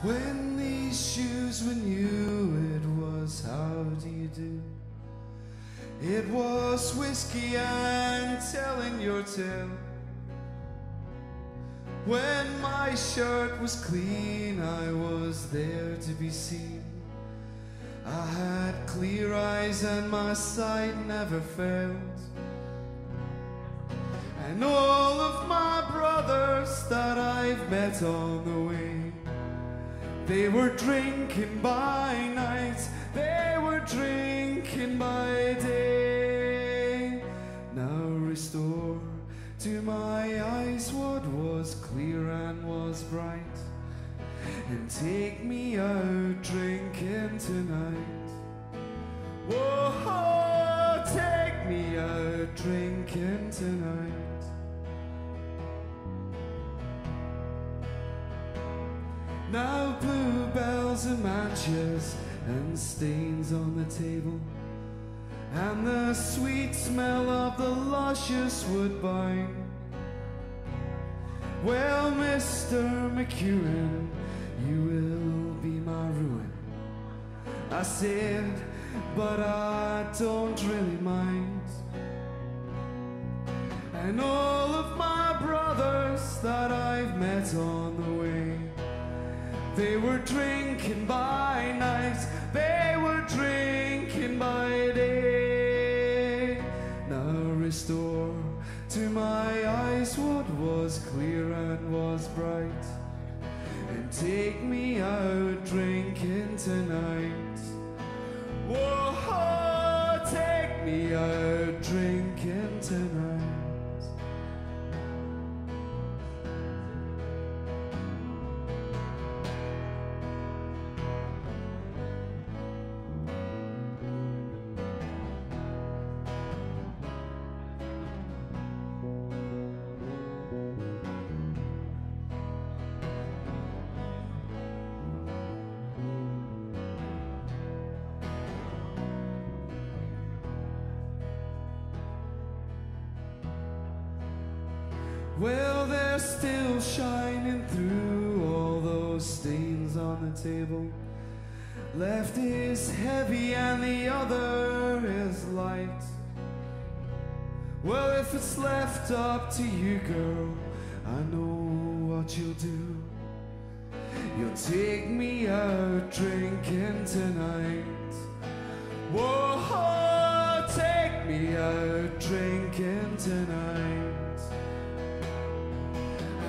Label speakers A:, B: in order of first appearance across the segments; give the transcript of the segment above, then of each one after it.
A: When these shoes were new, it was how do you do? It was whiskey and telling your tale. When my shirt was clean, I was there to be seen. I had clear eyes and my sight never failed. And all of my brothers that I've met on the way, they were drinking by night, they were drinking by day. Now restore to my eyes what was clear and was bright, and take me out drinking tonight. Whoa, take me out drinking tonight. Now bluebells and matches and stains on the table, and the sweet smell of the luscious woodbine. Well, Mr. McEwen, you will be my ruin. I said, but I don't really mind. And all of my brothers that I've met on the way, they were drinking by night, they were drinking by day. Now restore to my eyes what was clear and was bright, and take me out drinking tonight. Whoa, take me out drinking tonight. Well, they're still shining through all those stains on the table. Left is heavy and the other is light. Well, if it's left up to you, girl, I know what you'll do. You'll take me out drinking tonight. Whoa, take me out drinking tonight.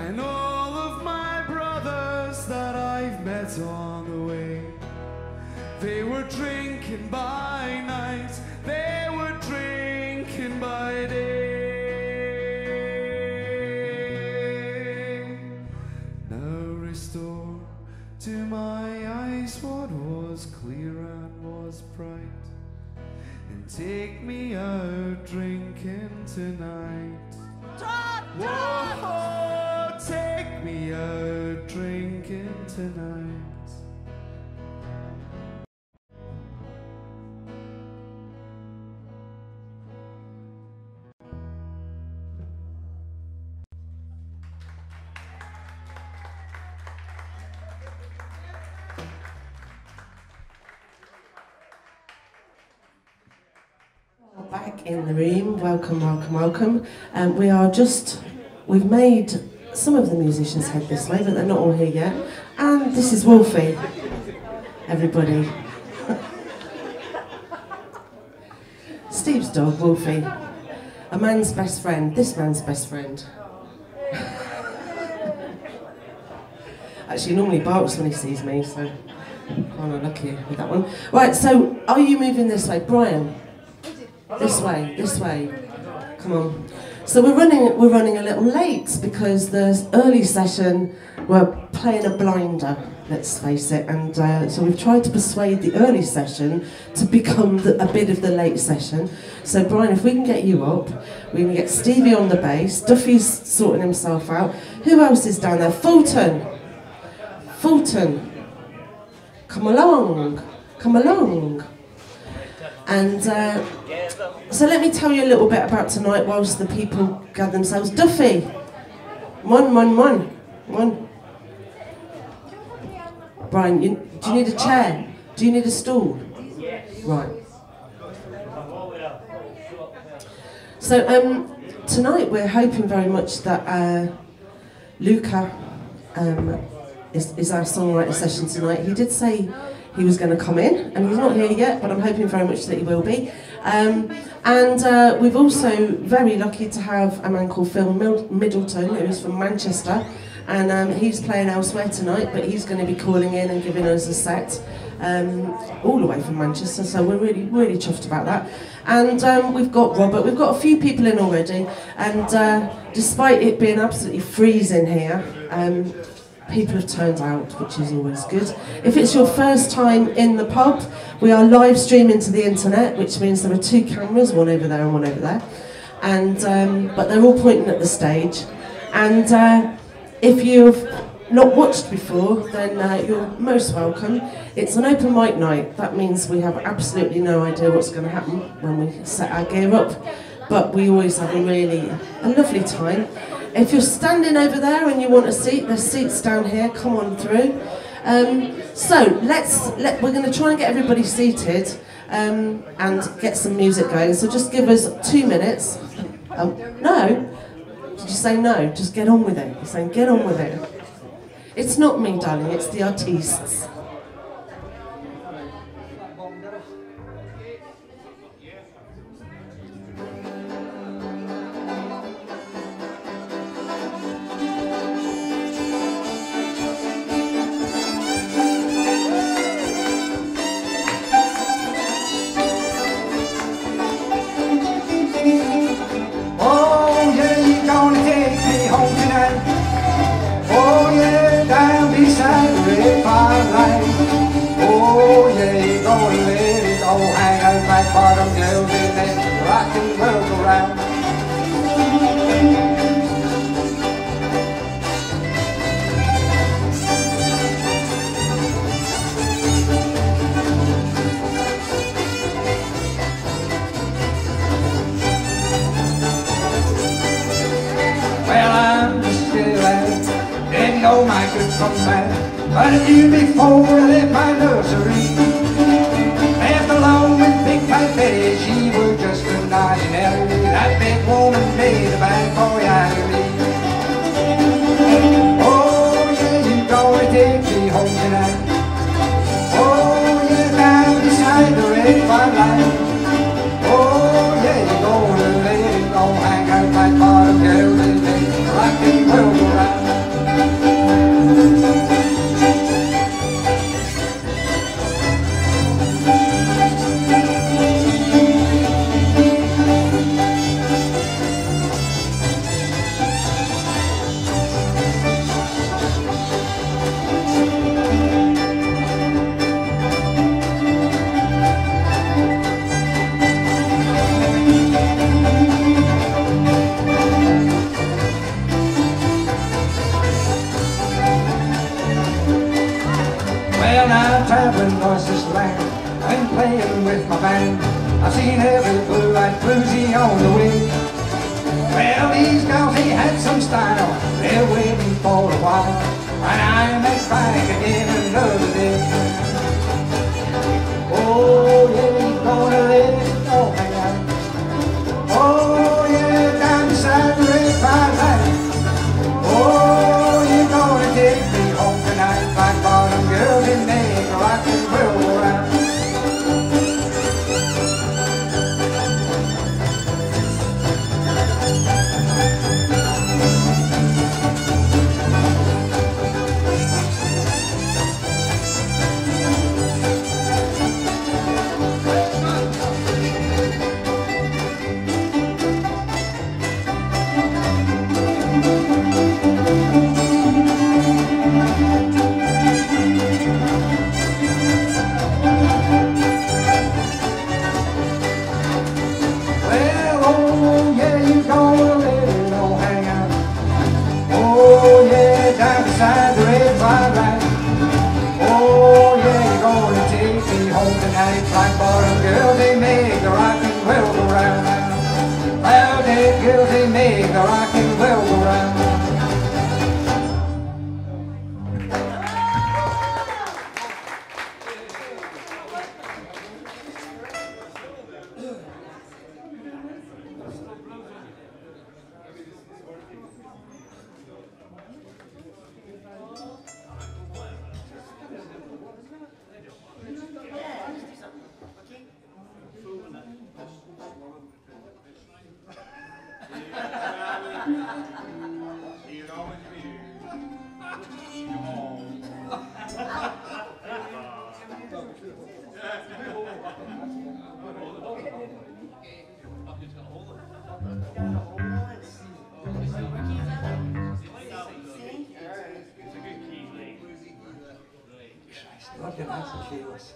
A: And all of my brothers that I've met on the way, they were drinking by night, they were drinking by day. Now restore to my eyes what was clear and was bright, and take me out drinking tonight. Whoa, take me out drinking tonight.
B: Back in the room, welcome, welcome, welcome. We've made some of the musicians head this way, but they're not all here yet. And this is Wolfie, everybody. Steve's dog, Wolfie. A man's best friend, this man's best friend. Actually, he normally barks when he sees me, so I'm unlucky with that one. Right, so are you moving this way? Brian? This way, this way. Come on. So we're running a little late because the early session we're playing a blinder, let's face it, and so we've tried to persuade the early session to become a bit of the late session. So Brian, if we can get you up, we can get Stevie on the bass, Duffy's sorting himself out. Who else is down there? Fulton. Fulton. Come along. Come along. And so let me tell you a little bit about tonight whilst the people gather themselves. Duffy, one. Brian, do you need a chair? Do you need a stool? Right. So tonight we're hoping very much that Luca is our songwriter session tonight. He did say he was going to come in, and he's not here yet, but I'm hoping very much that he will be. And we've also very lucky to have a man called Phil Middleton, who is from Manchester, and he's playing elsewhere tonight, but he's going to be calling in and giving us a set all the way from Manchester, so we're really, really chuffed about that. And we've got Robert, we've got a few people in already, and despite it being absolutely freezing here, people have turned out, which is always good. If it's your first time in the pub, we are live streaming to the internet, which means there are 2 cameras, one over there and one over there, and but they're all pointing at the stage. And if you've not watched before, then you're most welcome. It's an open mic night. That means we have absolutely no idea what's going to happen when we set our gear up, but we always have a lovely time. If you're standing over there and you want a seat, there's seats down here, come on through. So we're going to try and get everybody seated and get some music going. So just give us 2 minutes. No? Did you say no? Just get on with it. You're saying get on with it. It's not me, darling, it's the artists.
C: Bottom girls in there, rockin' world around. Well, I'm just still at didn't know my good from bad, but I knew before I left my nursery. Left alone with Big Fat Betty, she was just a naughty Nelly. That big woman made a bad boy out of me. Oh yeah, you gonna take me home tonight. Oh yeah, down beside the red fine line. Oh yeah, you gonna let it go, hang out like bottom girls and make rock and roll around. Traveling across this land and playing with my band. I've seen every blue-eyed bluesy on the wing. Well, these gals, they had some style. They're waiting for a while, and I'm at back again another day. Oh yeah, you're gonna let it go, hang out. Oh yeah, down beside the red fire line. Oh, you're gonna take me home tonight, like bottom girls in there. Rock and roll around. Looking nice and she was.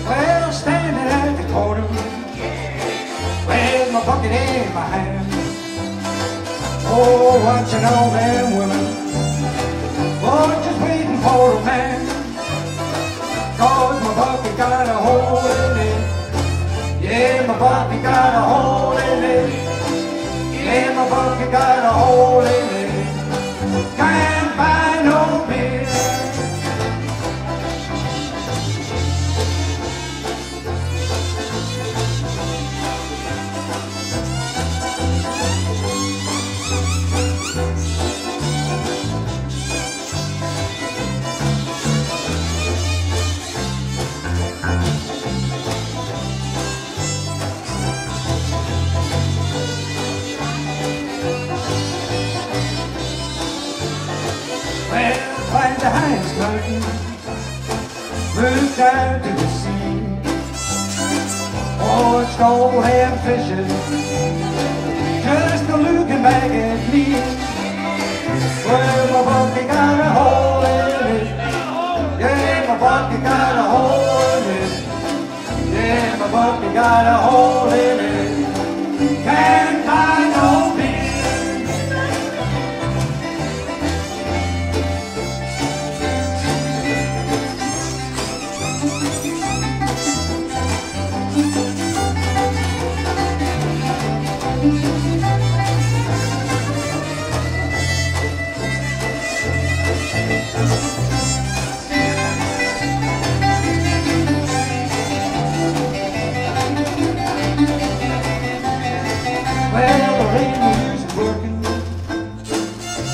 C: Well, standing at the corner with my bucket in my hand, oh, watching all them women, oh, just waiting for a man. 'Cause my bucket got a hole in it, yeah, my bucket got a hole in it, yeah, my bucket got a hole in it, can't buy no beer. Well, find the highest mountain, move down to the sea. Oh, it's cold ham fishing, just a looking back at me. Well, my bucket got a hole in it, yeah, my bucket got a hole in it, yeah, my bucket got a hole in it, can't buy no beer. Well, the radio is working,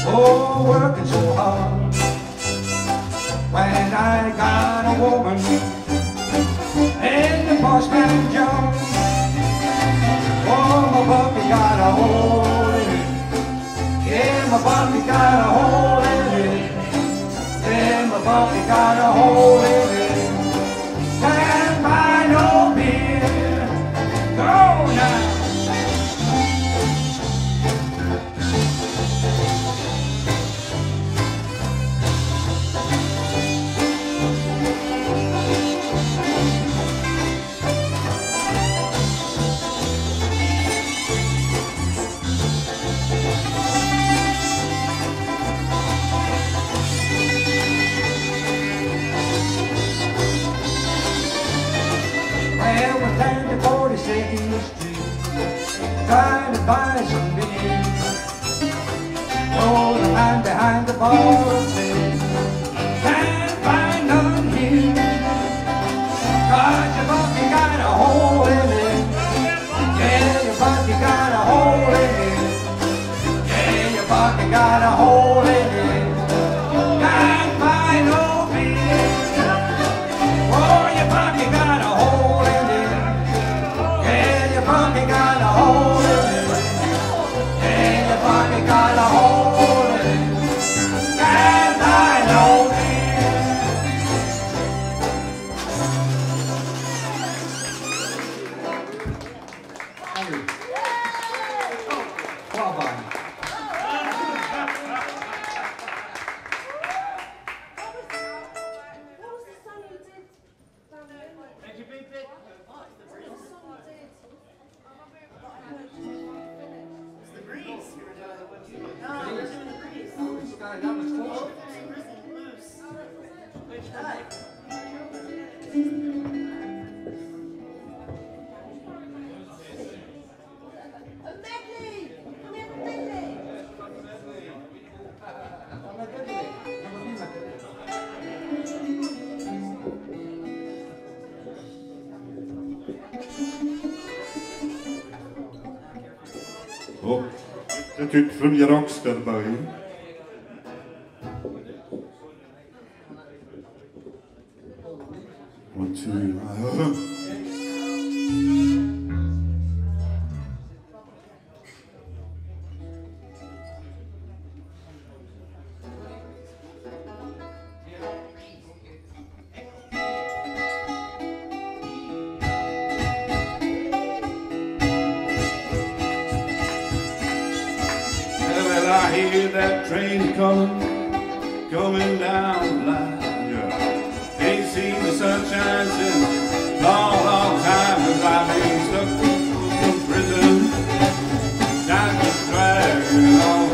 C: oh, working so hard. When I got a woman in the postman job, oh, my bucket got a hole in it, yeah, my bucket got a hole in it, yeah, my bucket got a hole in it, can't buy no beer, go now. Well, we're down to 42nd Street, trying to buy some beer. Oh, the man behind the bar says, can't find none here. 'Cause your bucket got a hole in it, yeah, your bucket got a hole in it, yeah, your bucket got a hole in it, can't find no beer. Oh, your bucket got a hole in it, yeah, your bucket got a hole in it, yeah, your bucket got a hole in it, can't buy no beer. Bravo.
D: Oh, that ut from your rockster boy.
A: you.
D: Well, I hear that train coming down the line. Yeah. Ain't seen the sunshine since long, long time, 'cause I've been stuck in prison. Time to drag it on.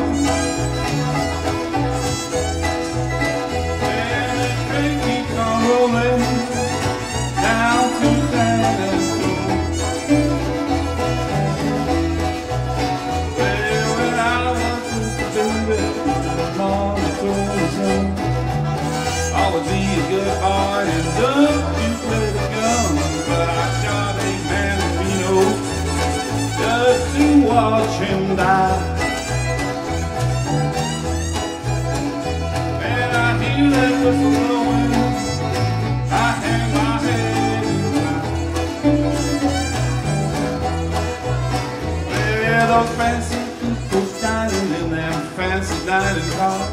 D: And that train keeps on rolling down to San Antonio. Well, when I was just a baby, Mama told me so. Always be a good boy and don't you play the gun. But I shot a man in Reno just to watch him die. And I hear that whistle blowing, I hang my head and cry. Well, those fancy people dining in them fancy dining cars,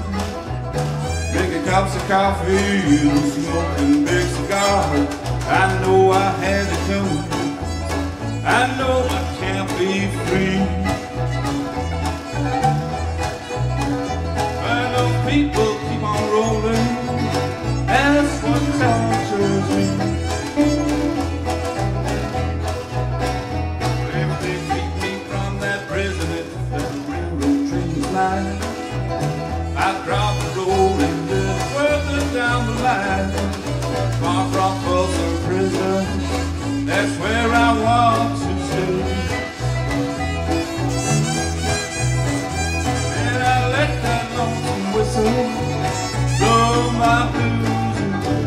D: drinking cups of coffee and smoking big cigars. I know I had to come, I know I can't be free. But those people keep on rolling, that's what tortures me. If they keep me from that prison, it's the railroad train's line, I drop the road and live further down the line. Far from Folsom Prison, that's where I want to stay. And I let that lonesome whistle blow my blues away.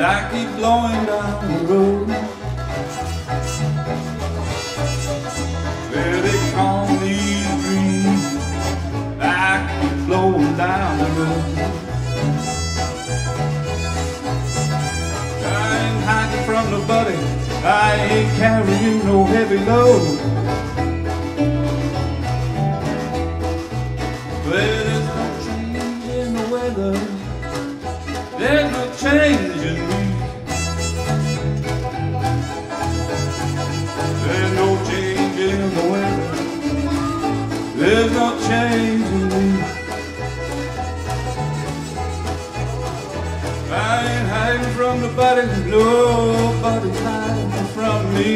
D: I keep blowing down the road. Well, they call me the breeze. I keep blowing down the road. I ain't hiding from nobody, I ain't carrying no heavy load. Well, there's no change in the weather, there's no change in me. There's no change in the weather, there's no change in me. I ain't hiding from nobody, nobody's hiding from me.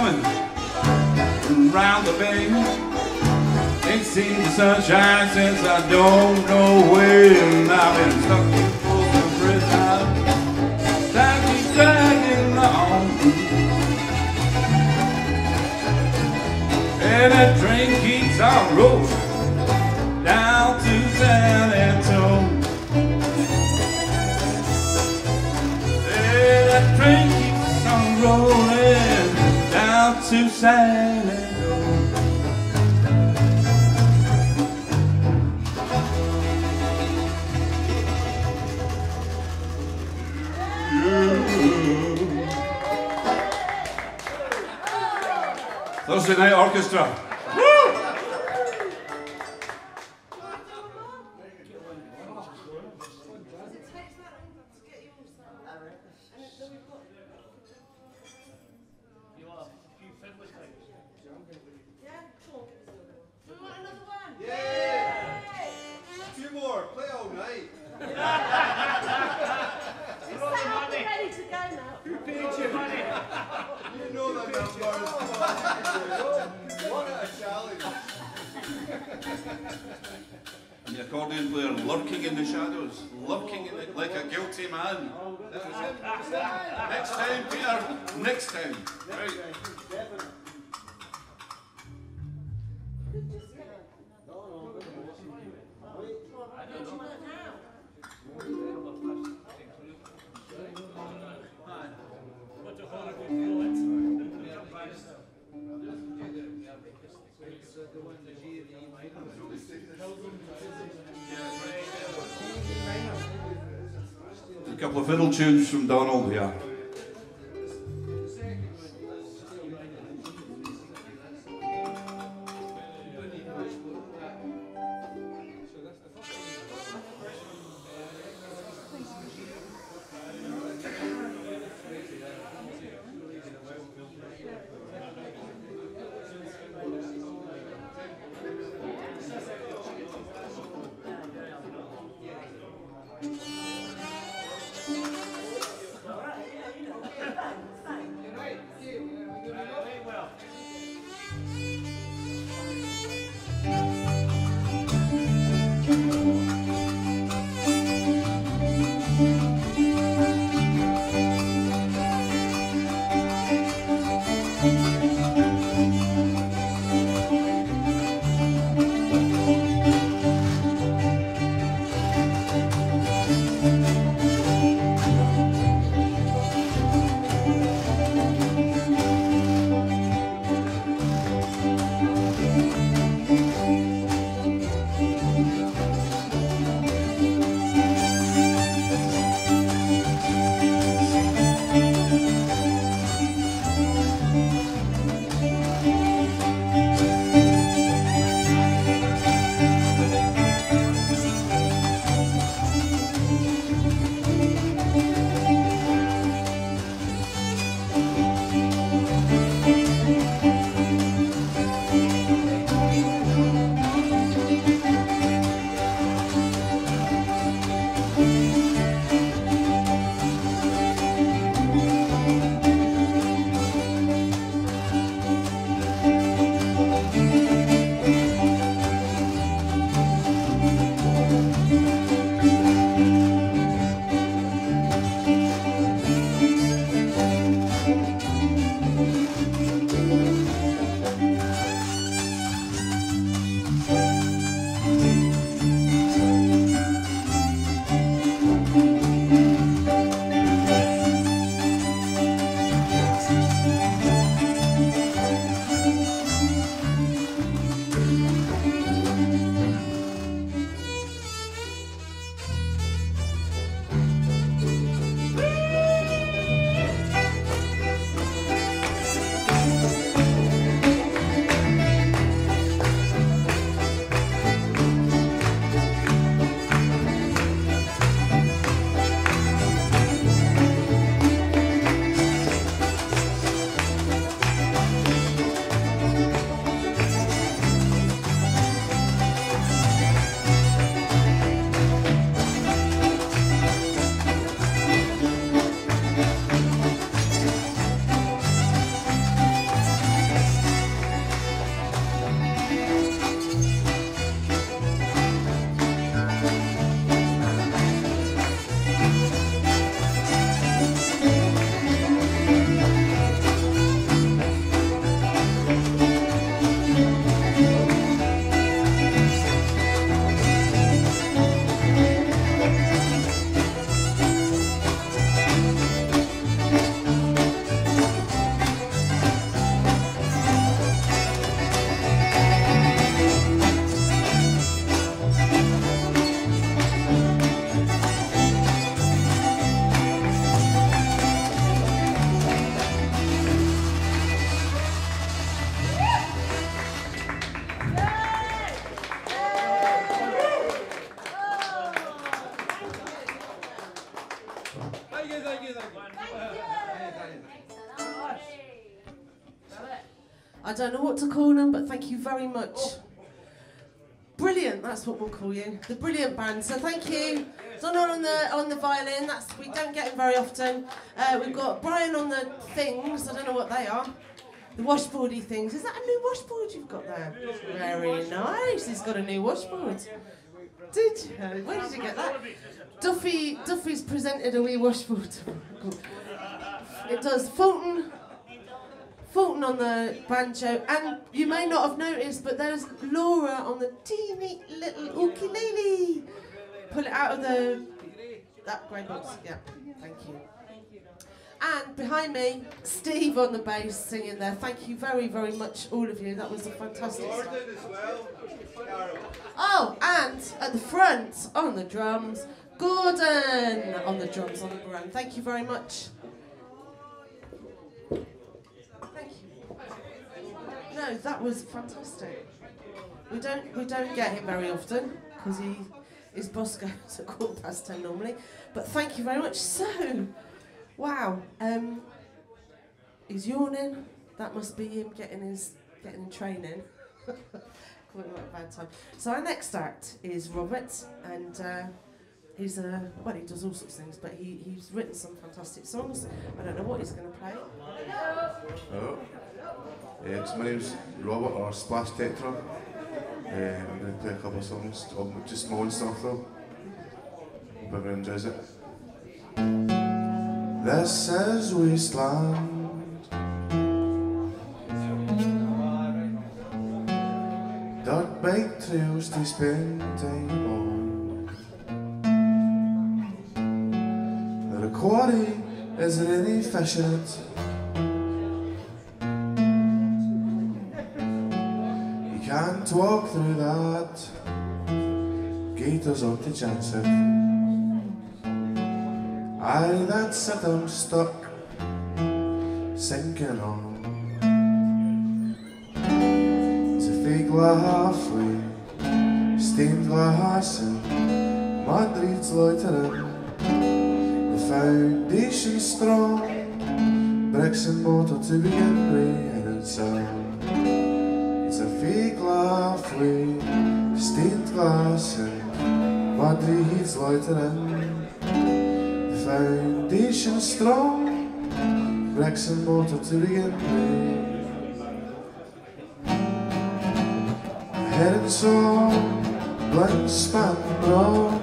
D: coming round the bend. Ain't seen the sunshine since I don't know when. I've been stuck in Folsom Bridge now. Time keeps dragging on, and that train keeps on rolling down to San Antonio. Yeah, that train keeps on rolling down to San Antonio. Thursday Night Orchestra. And the accordion player lurking in the shadows, lurking in it like a guilty man. Next time, Peter, next time. Right. A couple of fiddle tunes from Donald here.
B: I don't know what to call them, but thank you very much. Brilliant, that's what we'll call you. The Brilliant Band. So thank you. Donald on the violin, we don't get him very often. We've got Brian on the things, I don't know what they are. The washboardy things. Is that a new washboard you've got there? Very nice, he's got a new washboard. Did you? Where did you get that? Duffy's presented a wee washboard. It does. Fulton on the banjo, and you may not have noticed, but there's Laura on the teeny little ukulele. Pull it out of that grey box. Yeah, thank you. And behind me, Steve on the bass singing there. Thank you very, very much, all of you. That was a fantastic song. Oh, and at the front, on the drums, Gordon on the drums on the ground. Thank you very much. Thank you. No, that was fantastic. We don't get him very often because his boss goes at 10:15 normally. But thank you very much. So, wow, he's yawning. That must be him getting in training. Caught him at a bad time. So our next act is Robert, and he's he does all sorts of things, but he's written some fantastic songs. I don't know what he's going to play.
E: Hello. So my name's Robert, or Splash Tetra. I'm going to play a couple of songs, just my own stuff though. Hope everyone enjoys it. This is wasteland. Dirt bike trails to spend time on. The quarry isn't any fish in it. You can't walk through that. Gators up to chance it. Aye, that's it, I'm stuck, sinking on. It's a fake halfway, stained glass and Madrid's loitering. The foundation's strong, bricks and mortar to begin with, and it's a fake halfway, stained glass and Madrid's loitering. Foundation strong, bricks and mortar to begin with. Head and soul, blank span brown.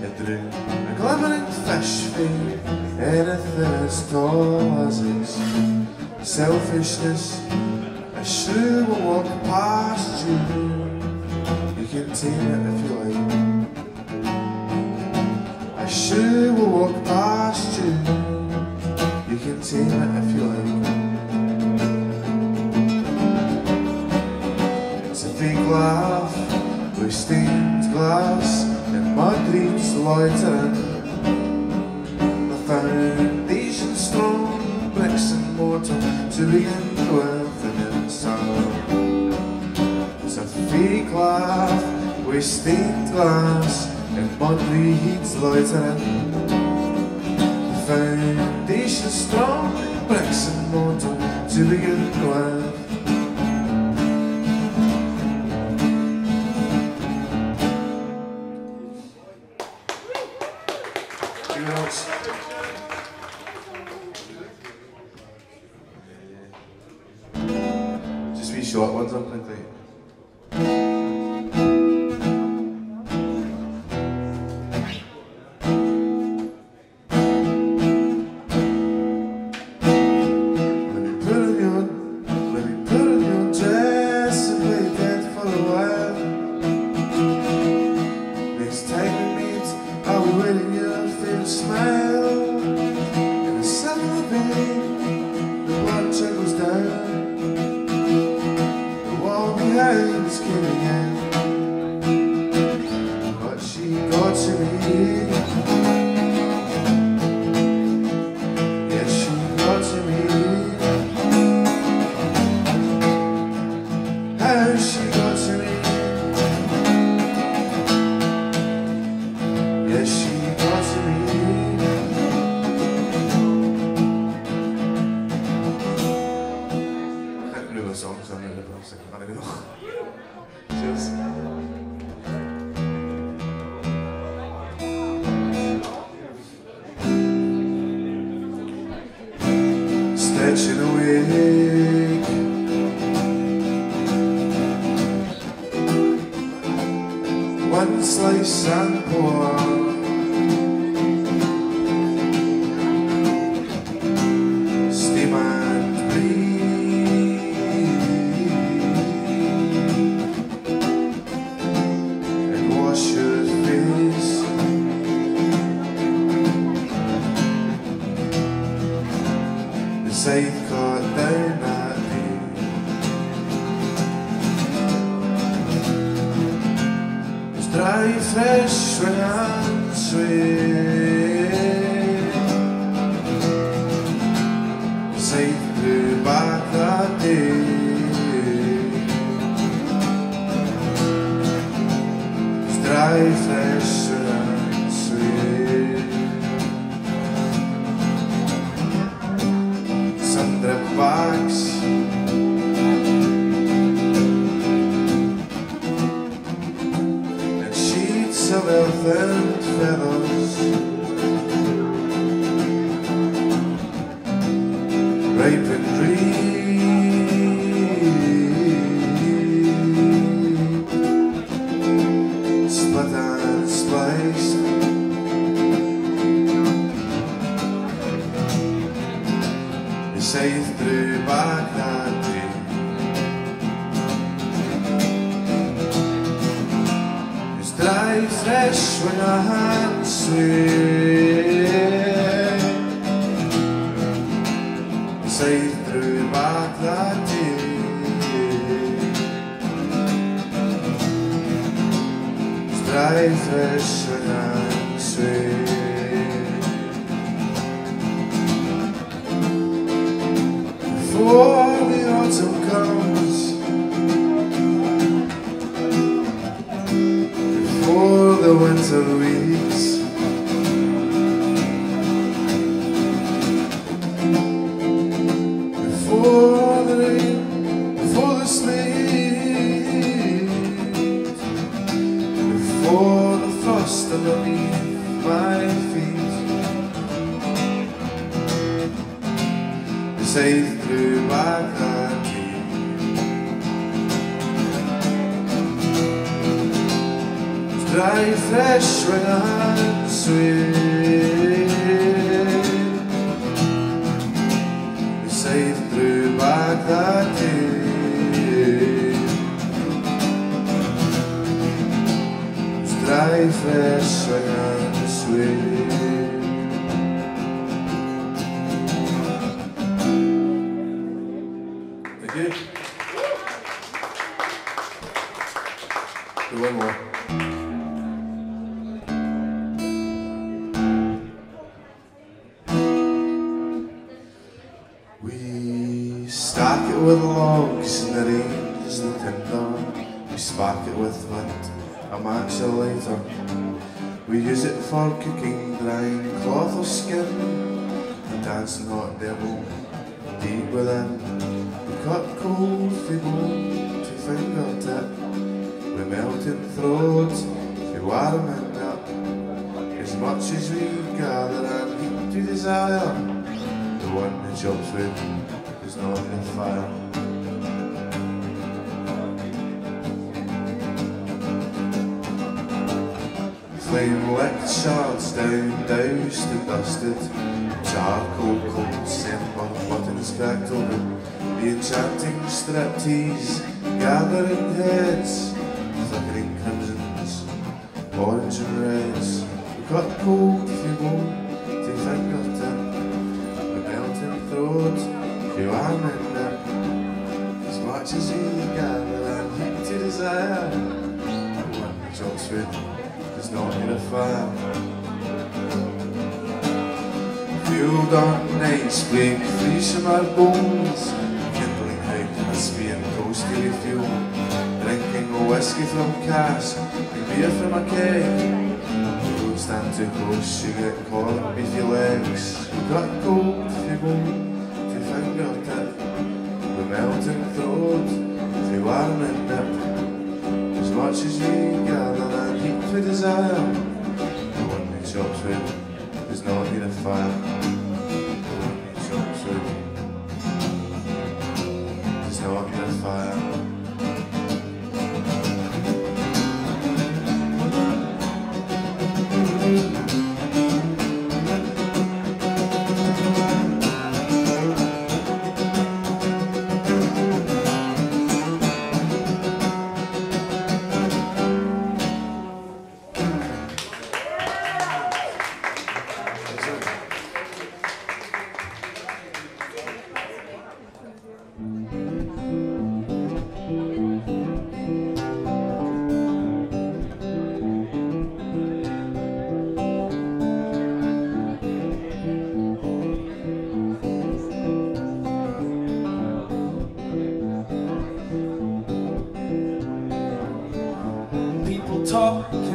E: It drew a glimmering fish feed, anything as tall as its selfishness. A shrew will walk past you. You can tame it if you like. She will walk past you. You can tame it if you like. It's a fake laugh with stained glass and Madrid's loitering. The foundation strong, bricks and mortar to begin with, and it's a fake laugh with stained glass and Madrid's loitering. The foundation strong, bricks and mortar to begin with. Thank you very much. Just wee short ones, I'm thinking. stretching awake. One slice and pour, steam and breathe, and wash your face. The scythe cut down that day. It's dry, fresh, when and sweet. The scythe grew back that day. It's dry, fresh, and sweet. Drip bags and sheets of earth and feathers, ripe and green, split and spliced. The scythe drew back that day. It's dry, fresh, when I had sweet. The scythe drew back that day. It's dry, fresh, when I had sweet. Before the autumn comes, before the winter weeks, before the rain, before the sleet, before the frost underneath my feet, the scythe drew back that day. It's dry, fresh, when and sweet. The scythe drew back that day. It's dry, fresh, when and sweet. Good. Do one more. We stack it with logs and the rains and tinder. We spark it with wind, a match a lighter. We use it for cooking, drying cloth or skin, and dancing hot devil deep within. Cut cold fi bone to fingertip, we melting throat fi warming up. As much as we gather and heat to desire, the one that chops wood is not in the fire. Flame licked shards down, doused and dusted, charcoal coats, ember buttons cracked open. The enchanting striptease, gathering heads, flickering crimsons, orange and reds. We cut cold fi bone to fingertip, we melting throat fi warming nip. As much as we gather and heat to desire, the one that chops wood does not need a fire. Fueled on nights, break free from our bones, crispy and toasty with fuel, drinking whiskey from cask and beer from a keg. Don't stand too close, you get caught beefy legs. We got cold fi bone to fingertip, we melting throat fi warming nip. As much as we gather and heat we desire, the one that chops wood does not need a fire. The one that chops wood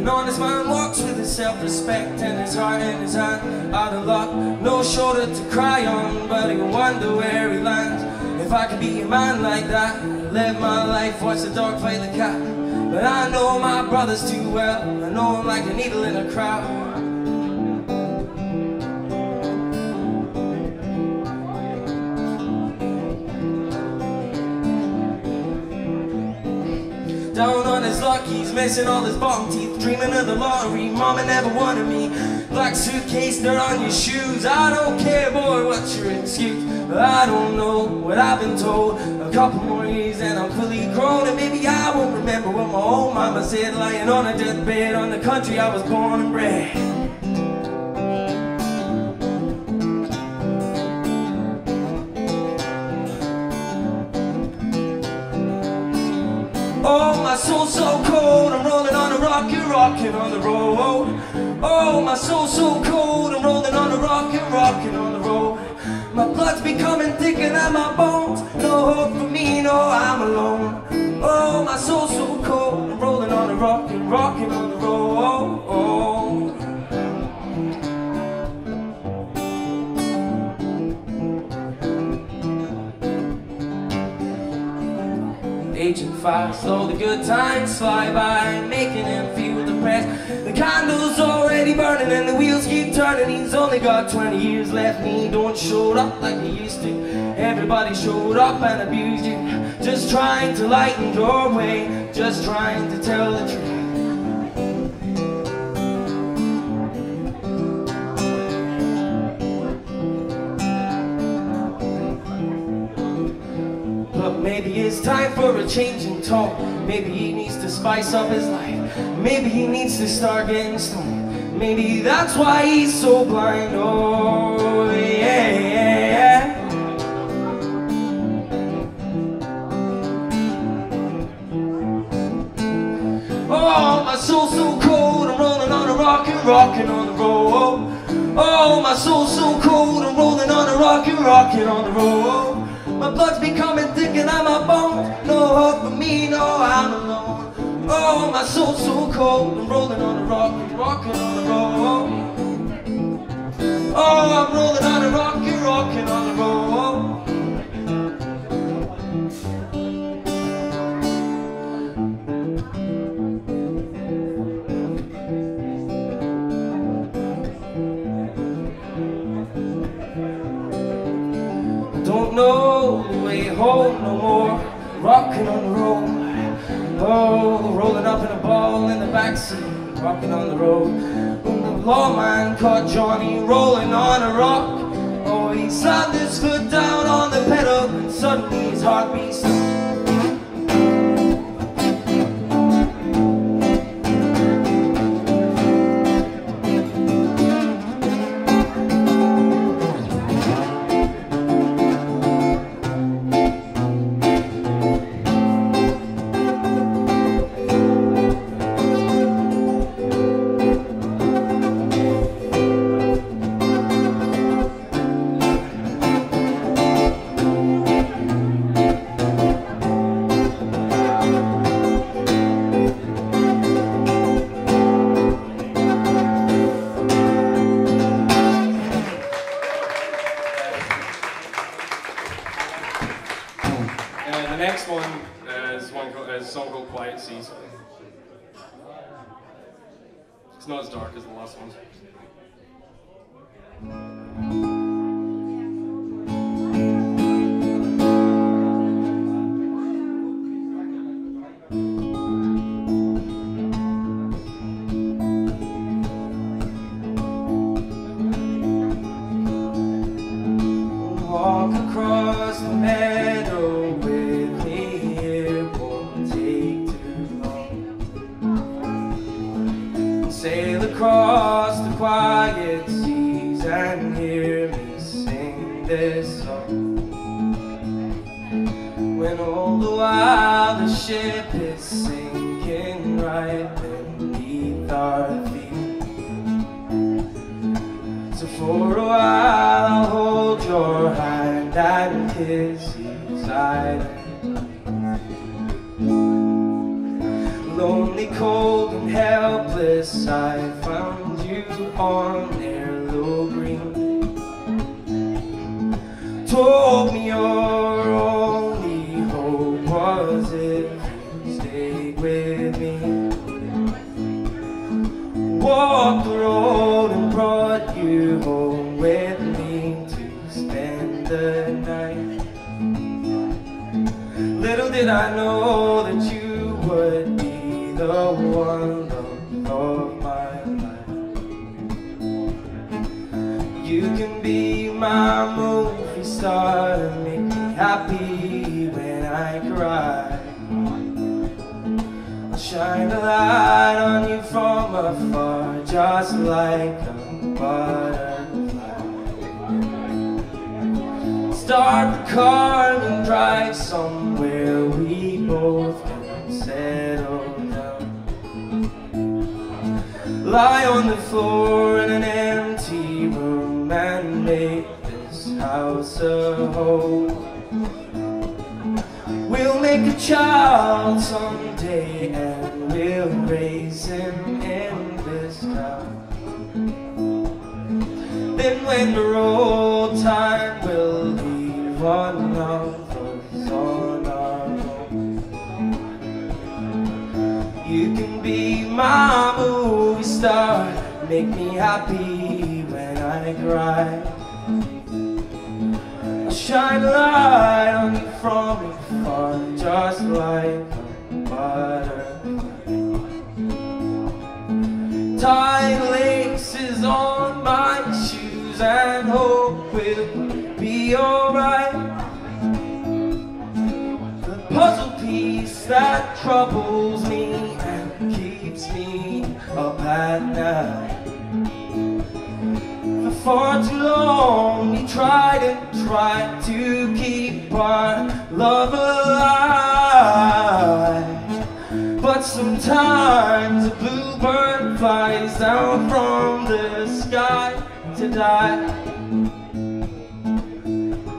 F: An honest man walks with his self-respect and his heart in his hand. Out of luck, no shoulder to cry on, but he'll wonder where he lands. If I could be a man like that, live my life, watch the dog fight the cat. But I know my brothers too well, I know him like a needle in a crowd. Down on his luck, he's missing all his bottom teeth, dreaming of the lottery. Mama never wanted me. Black suitcase, they're on your shoes. I don't care, boy, what's your excuse? But I don't know what I've been told. A couple more years and I'm fully grown, and maybe I won't remember what my old mama said, lying on a deathbed on the country I was born and bred. Oh, my soul's so cold, I'm rolling on a rock, you're rocking on the road. Oh, my soul's so cold, I'm rolling on a rock, you're rocking on the road. My blood's becoming thicker than my bones. No hope for me, no, I'm alone. Oh, my soul's so cold, I'm rolling on a rock, you're rocking on the road. Aging fast, all the good times fly by, making him feel depressed. The candle's already burning and the wheels keep turning. He's only got 20 years left and he don't show up like he used to. Everybody showed up and abused you, just trying to lighten your way, just trying to tell the truth. Maybe it's time for a change in tone. Maybe he needs to spice up his life. Maybe he needs to start getting stoned. Maybe that's why he's so blind. Oh, yeah, yeah, yeah. Oh, my soul's so cold, I'm rolling on a rock and rocking on the road. Oh, my soul's so cold, I'm rolling on a rock and rocking on the road. My blood's becoming thicker than my bones. No hope for me, no, I'm alone. Oh, my soul's so cold, I'm rolling on a rock and rocking on the road. Oh, I'm rolling on a rock and rocking on the road. Don't know the way home no more, rocking on the road. Oh, rolling up in a ball in the backseat, rocking on the road. When the lawman caught Johnny rolling on a rock, oh, he slammed his foot down on the pedal and suddenly his heartbeat stopped.
G: The next one is a song called Quiet Seas. It's not as dark as the last one.
F: Walk across the meadow with me, it won't take too long. Sail across the quiet seas and hear me sing this song. When all the while the ship is sinking right beneath our feet. So for a while I'll hold your hand and kiss you silently. Lonely, cold, and helpless, I found you on Arlo Green. Told me your only hope was if you stayed with me. Walked the road and brought you home with me to spend the night. Little did I know that you would be the one of my life. You can be my movie star and make me happy when I cry. I'll shine a light on you from afar, just like a butterfly. Start the car and drive somewhere we both can settle down. Lie on the floor in an empty room and make this house a home. We'll make a child someday and we'll raise him in this town. Then when the road time will leave one of us on our own, you can be my movie star, make me happy when I cry. I'll shine a light on you from afar, just like a butterfly. Tie laces on my shoes and hope we'll be alright. The puzzle piece that troubles me and keeps me up at night. For far too long we tried and tried to keep our love alive. But sometimes a bluebird flies down from the sky to die.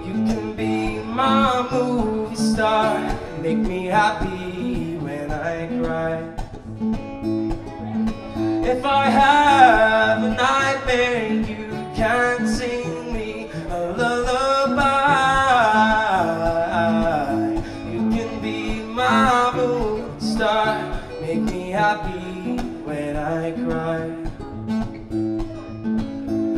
F: You can be my movie star, make me happy when I cry. If I have a nightmare, you can sing me a lullaby. You can be my movie star, make me happy when I cry.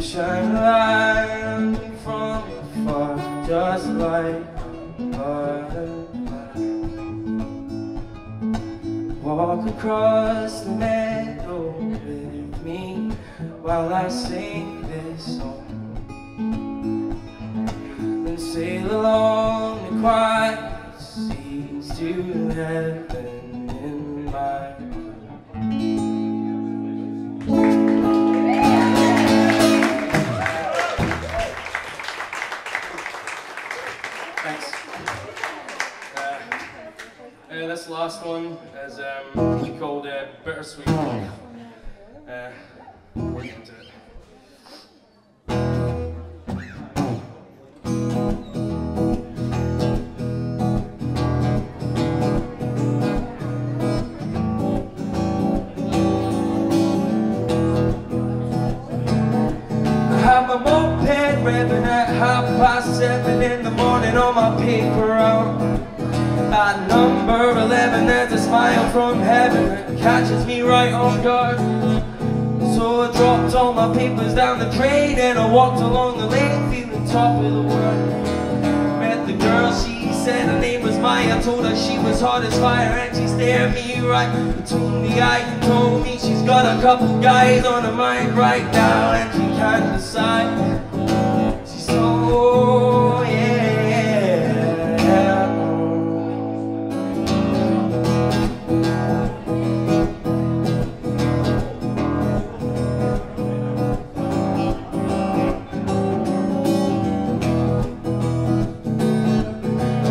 F: Shine a light on me from afar, just like a butterfly. Walk across the meadow with me while I sing this song. Then sail along the quiet seas to heaven in my
G: Thanks. This last one is called Bittersweet Love. We'll get into it.
F: I have my moped revving at 7:30 in the morning on my paper route. At number 11 there's a smile from heaven that catches me right on guard. So I dropped all my papers down the drain and I walked along the lane feeling top of the world. Met the girl, she said her name was Maya. I told her she was hot as fire and she stared me right between the eyes and told me she's got a couple guys on her mind right now and she can't decide. She's so yeah.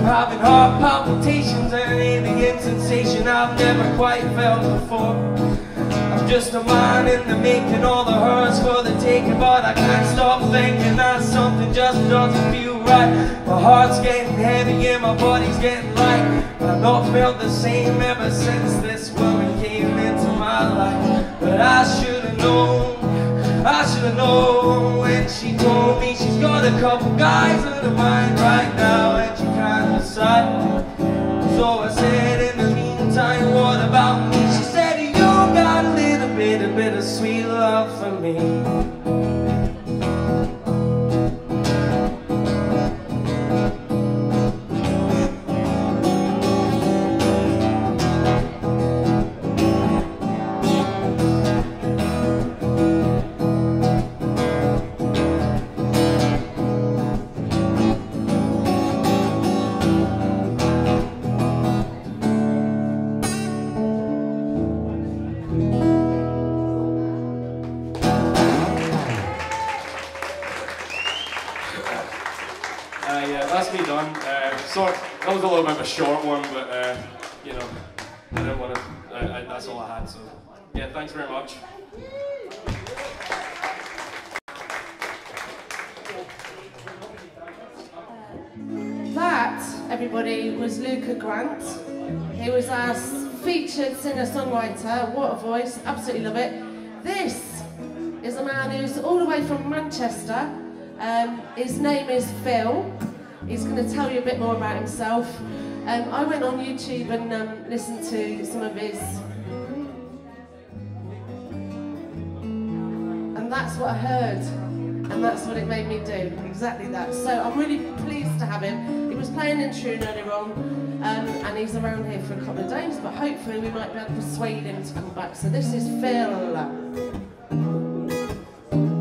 F: Having heart palpitations and an alien sensation I've never quite felt before. I'm just a man in the making, all the hers for the taking, but I can't stop thinking that something just doesn't feel right. My heart's getting heavy and my body's getting light. I've not felt the same ever since this woman came. my life. But I should've known when she told me she's got a couple guys in her mind right now, and she can't decide. So I said, in the meantime, what about me? She said, you got a little bit of sweet love for me.
G: Yeah, that's me done. Sorry, that was a little bit of a short one, but you know, I didn't want to. That's all I had. So, yeah, thanks very much.
B: That, everybody, was Luca Grant. He was our featured singer-songwriter. What a voice, absolutely love it. This is a man who's all the way from Manchester. His name is Phil. He's going to tell you a bit more about himself. I went on YouTube and listened to some of his... And that's what I heard. And that's what it made me do, exactly that. So I'm really pleased to have him. He was playing in Troon earlier on, and he's around here for a couple of days, but hopefully we might be able to persuade him to come back. So this is Phil.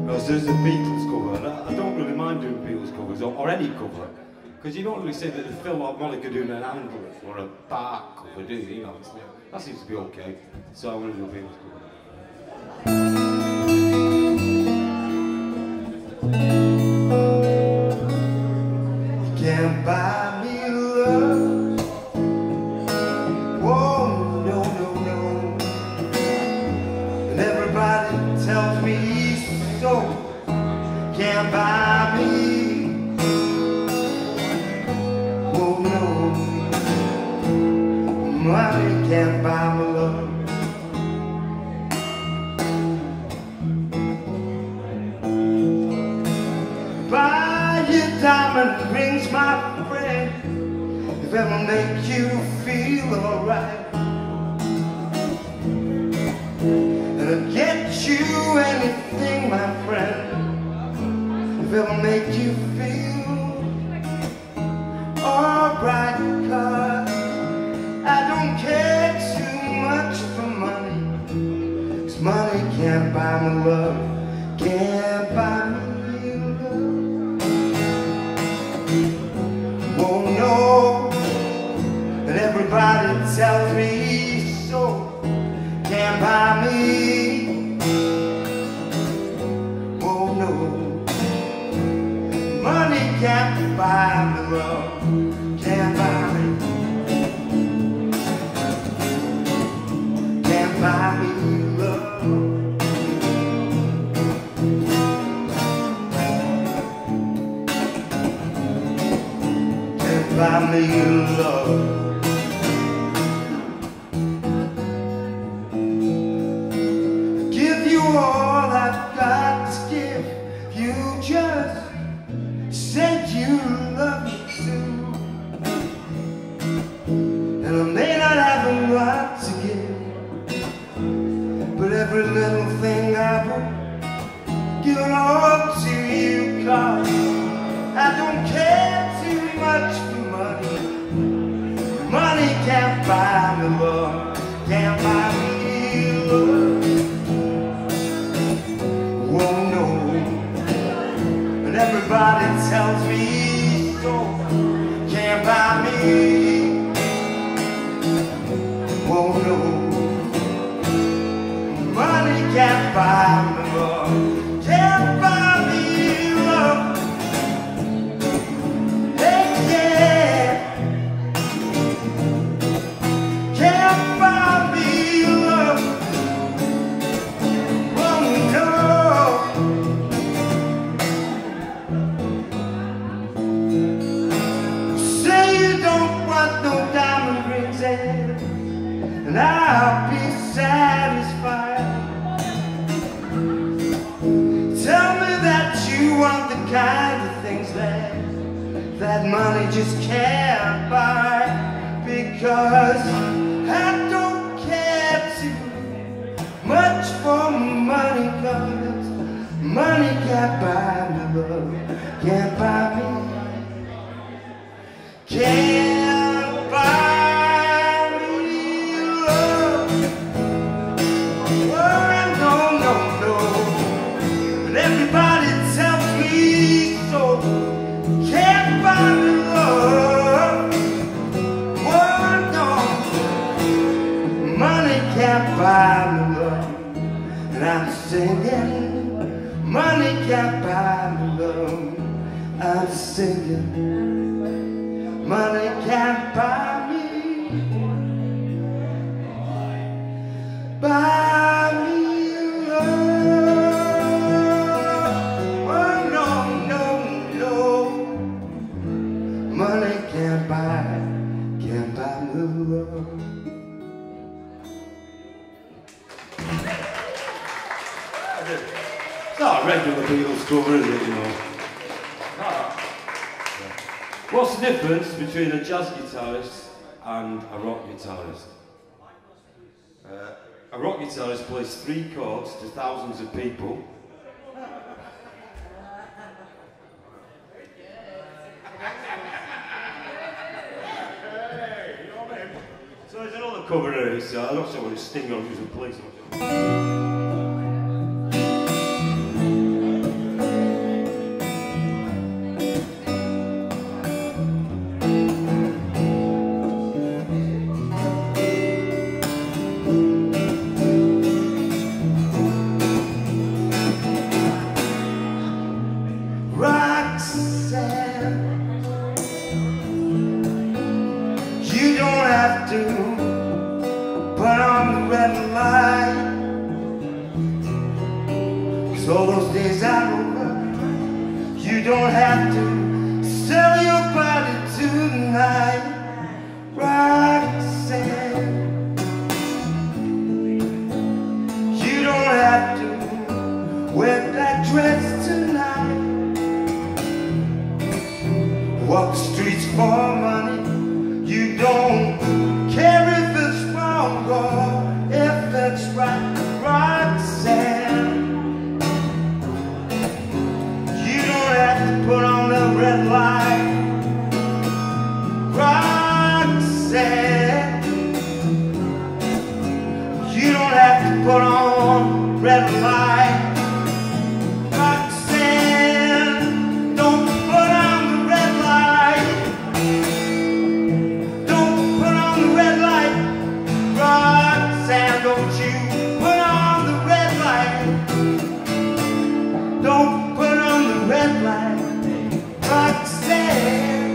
H: Because there's a Beatles cover, and I don't really mind doing Beatles covers, or any cover, because you don't really say that the Philharmonic are doing an Handel or a Bach cover, do you? You know, that seems to be okay. So I'm going to do a Beatles cover.
E: You can't buy me love. Whoa, no, no, no. And everybody tells me so. Can't buy me. Whoa, no. Money can't buy my love. Buy your diamond rings, my friend, if it'll make you feel alright. And I'll get you anything, my friend, if it'll make you feel alright. 'Cause I don't care too much for money, 'cause money can't buy my love, can't buy me. Oh no, and everybody tells me so. Can't buy me. Oh no, money can't buy me love. Can't buy me. Can't buy me love. Buy me love. Give you all I've got to give. You just said you love me too. And I may not have a lot to give, but every little thing I would give it all to you. 'Cause I don't care too much. Money can't buy me love, can't buy me love. Oh no, and everybody tells me so. Can't buy me. Oh no, money can't buy me love, can't buy me love. And I'll be satisfied.
C: money just can't buy, because I don't care too much for money, 'cause money can't buy me love, can't buy me, can't buy me love. Oh, no, no, no, but everybody tells me so. Can't buy me love. Oh, no, money can't buy me love. And I'm singing, money can't buy me love. I'm singing, money can't buy me, buy me love. Oh, no, no, no, money can't buy me love.
H: It's not a regular Beatles cover, is it, you know? What's the difference between a jazz guitarist and a rock guitarist? A rock guitarist plays 3 chords to thousands of people. So there's another cover here, I'm not sure what it's Sting or who's plays it.
C: All those days are over. You don't have to sell your body tonight, Roxanne. You don't have to wear that dress tonight. Walk the streets for money. You don't care if it's wrong or if it's right, Roxanne. Put on the red light, Roxanne. You don't have to put on red light, Roxanne. Don't put on the red light. Don't put on the red light, Roxanne. Don't you put on the red light. Don't put on the red light, Roxanne,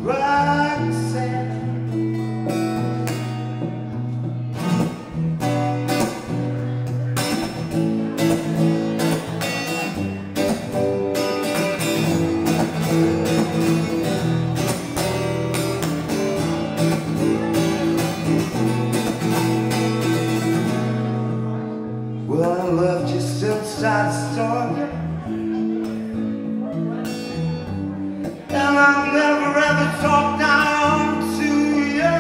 C: Roxanne. Well, I loved you since I started, and I'll never ever talk down to you.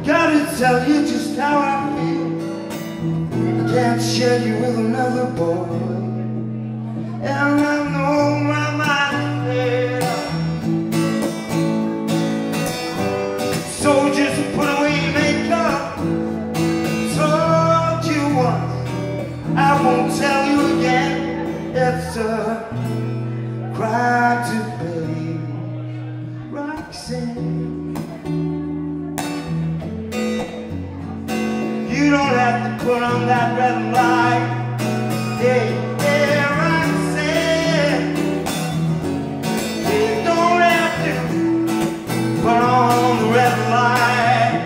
C: Gotta tell you just how I feel. I can't share you with another boy, and I know my mind's made up. So just put away your makeup. Told you once, I won't tell you again. It's a cry to baby, Roxanne. You don't have to put on that red light, hey, hey, Roxanne. You don't have to put on the red light.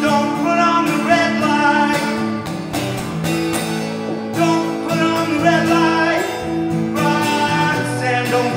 C: Don't put on the red light. Don't put on the red light, Roxanne. Don't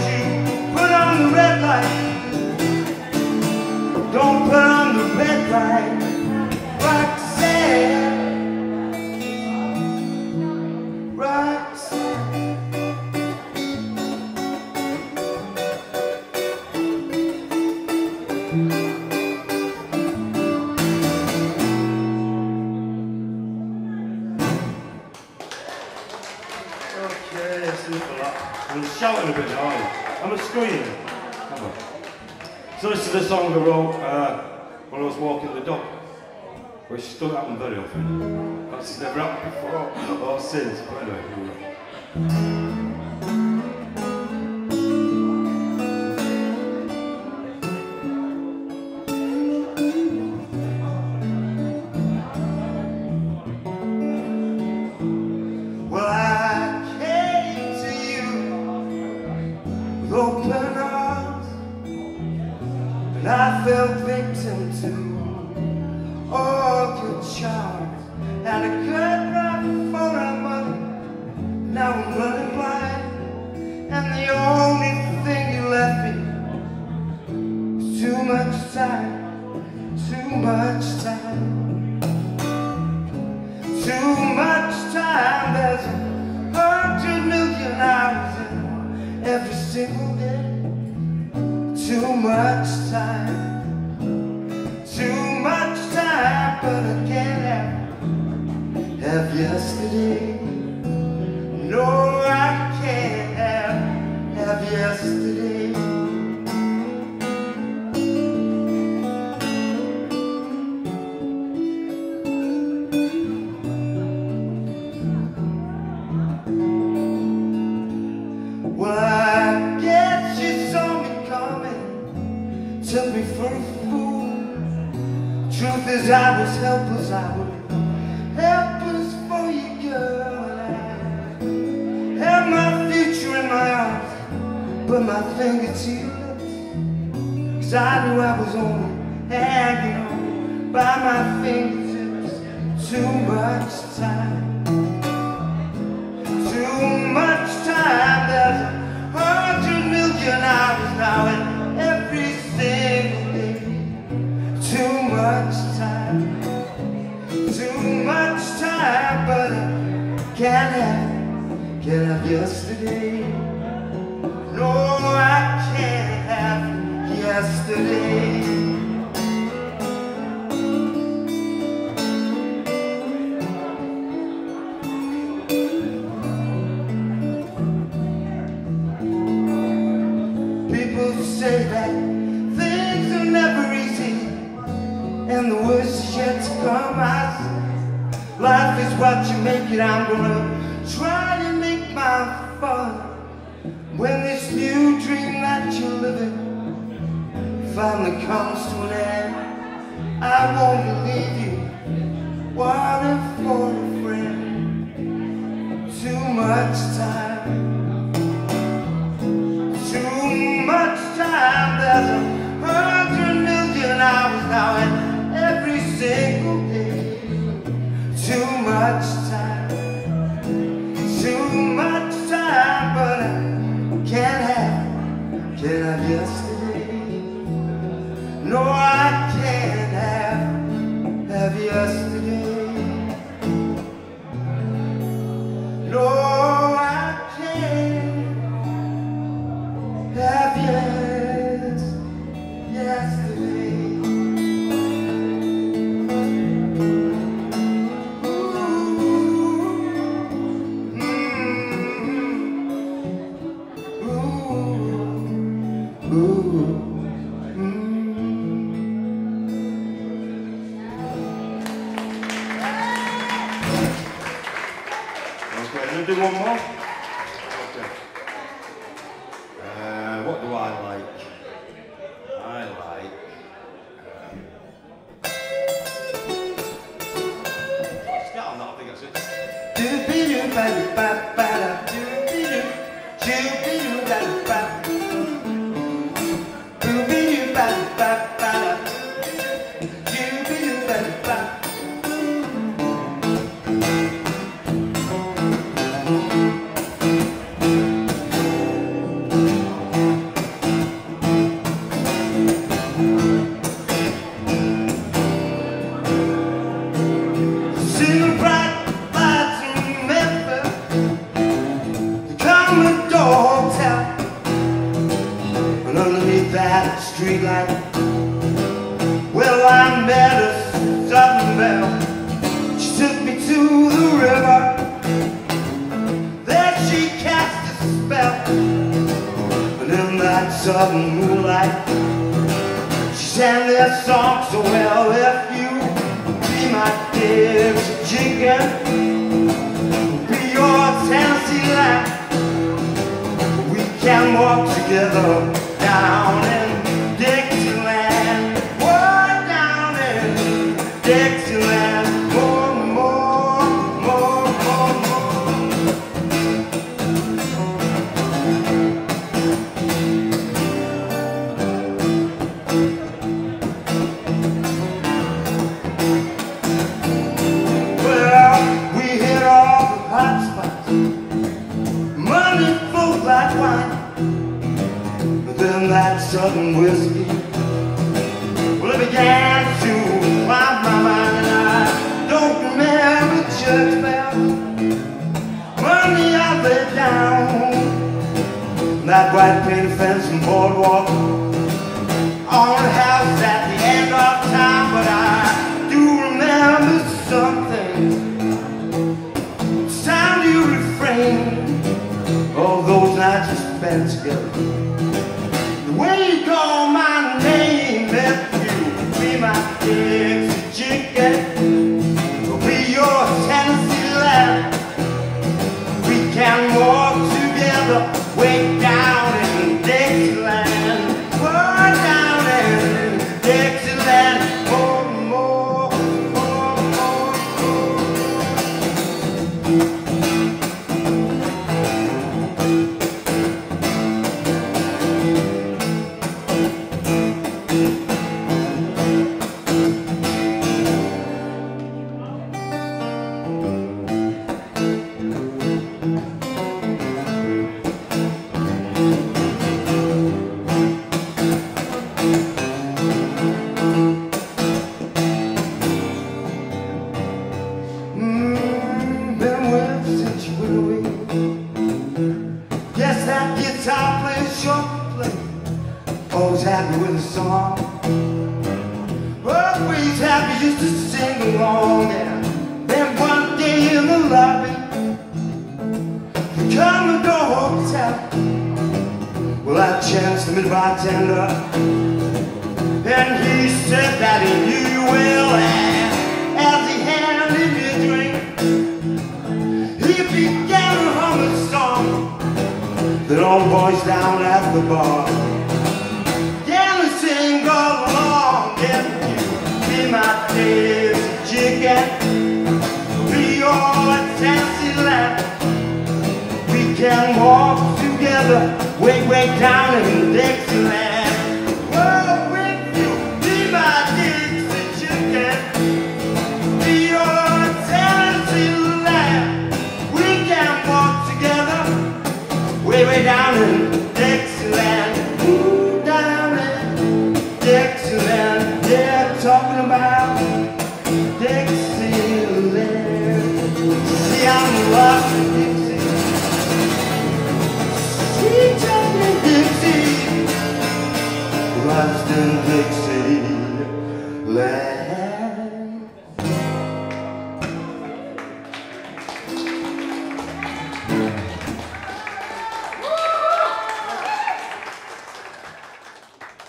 H: I'm shouting a bit now. I'm a scream. So this is a song I wrote when I was walking the dog, which doesn't happen very often. That's never happened before or since. But anyway, here we go.
C: I fell victim to all your charms. Had a good run for our money, now I'm running blind. And the only thing you left me was too much time, too much time, too much time. There's 100 million hours in every single day. Too much time, but I can't have yesterday. No, I can't have yesterday. Well, I guess you saw me coming, took me for a fool. Truth is, I was helpless, I was helpless for you, girl. And I held my future in my arms, put my finger to your lips, 'cause I knew I was only hanging on by my fingertips. Too much time, too much time. There's 100 million hours now in every single day. Too much time, but I can't have yesterday. No, I can't have yesterday. People say that things are never easy, and the worst is yet to come. I say, life is what you make it. I'm gonna try to make my fun. When this new dream that you're living finally comes to an end, I won't leave you wanting for a friend. Too much time, too much time. There's 100 million hours now in every single day. Too much time, but I can't have yesterday. No, I can't have yesterday. No, I can't have yesterday.
H: Do one more? Okay. What do I like? I like... Scout on that, I think that's it.
C: Street light. Well, I met a Southern belle. She took me to the river. There she cast a spell. southern moonlight. She sang their song so well. If you be my Dixie chicken, be your Tennessee lamb, we can walk together down in Dixieland. Oh, down in Dixieland. More, more, more, more, more. Well, we hit all the hot spots. Money flows like wine. Then that southern whiskey, well, it began to climb my mind, and I don't remember church bells. Money I laid down, that white painted fence and boardwalk, on a house at the end of time. But I do remember something. It's time to refrain all those nights we spent together. The way you call my name, if you be my Dixie chicken, or be your Tennessee lamb, we can walk together way down in Dixieland. We're down in Dixieland. More, more, more, more, more. Been with since you went away. Guess that guitar player sure can play. Always happy with a song. Always happy just to sing along. And then one day in the lobby, the Commodore Hotel, well, I chanced to meet the bartender, and he said that he knew you well. And as he handed me a drink, he began to hum a song that all the boys down at the bar began to sing all along. If you be my Dixie chicken, be your Tennessee lamb, we can walk together way, way down in Dixieland. Oh, if you be my Dixie chicken, be your Tennessee lamb, we can walk together way, way down in Dixieland. Ooh, down in Dixieland. Yeah, I'm talking about Dixieland. See, I'm lost in Dixie. See, just in Dixie. Lost in Dixieland.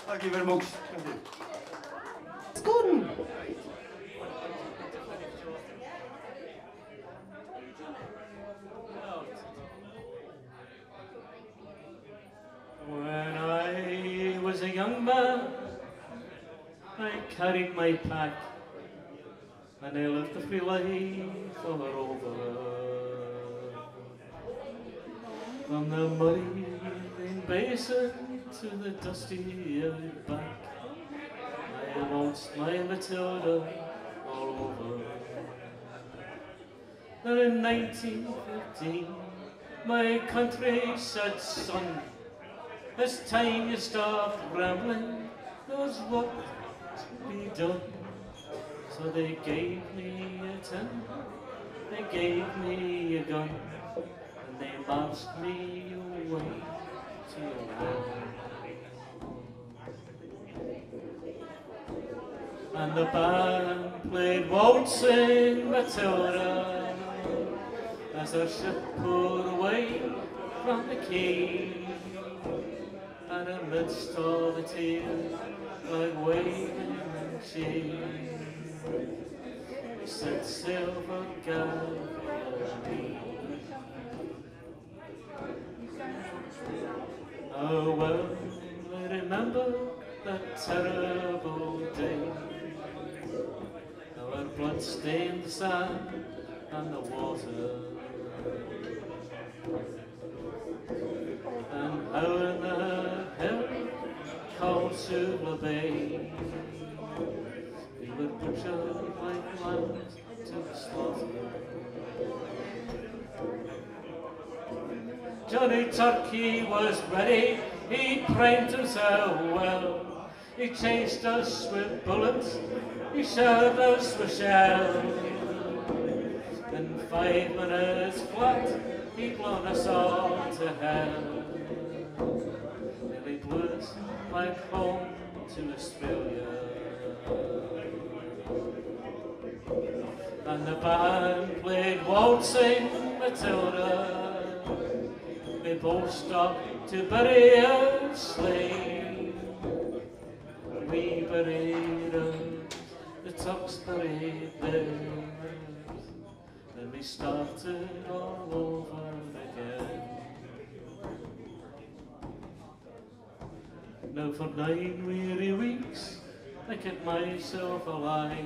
H: Thank you very much. Thank you.
B: It's good.
I: When I was a young man, I carried my pack and I lived the free life of a rover. From the muddy basin to the dusty outback, I waltzed my Matilda all over. Then in 1915, my country said, son, it's time you stopped rambling, there's work to be done. So they gave me a tin, they gave me a gun, and they marched me away to war. And the band played Waltzing Matilda as our ship pulled away from the quay. and amidst all the tears, like waving cheers, we set sail for Galilee. Oh well, I remember that terrible day. Our blood stained the sand and the water, and how in the hill called Suvla Bay we were butchered like lambs to the slaughter. Johnny Turkey was ready, he primed himself well. He chased us with bullets, he showered us with shells. In 5 minutes flat, he'd blown us all to hell. Nearly blew us back home to Australia. And the band played Waltzing Matilda. We both stopped to bury our slain. We buried us, the Tucks buried theirs, and we started all over again. Now for 9 weary weeks I kept myself alive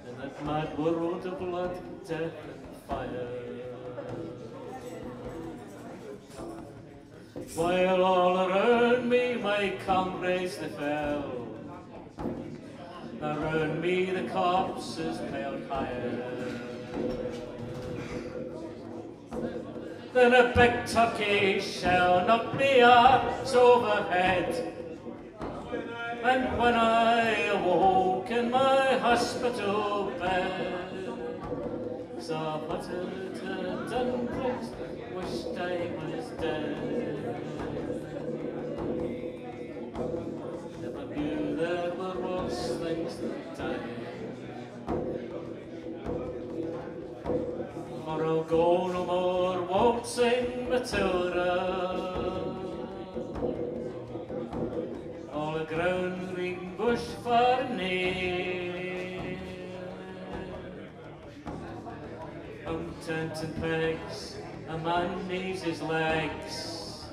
I: in that mad world of blood, death and fire. While all around me my comrades they fell, around me the corpses piled higher. Then a big turkey shell knocked me arms overhead, and when I awoke in my hospital bed, saw buttered and unpricked, wished I was dead. Never knew there were worse things than dying. For I'll go no more waltzing Matilda, all the ground green bush for near. On tent and pegs, a man needs his legs.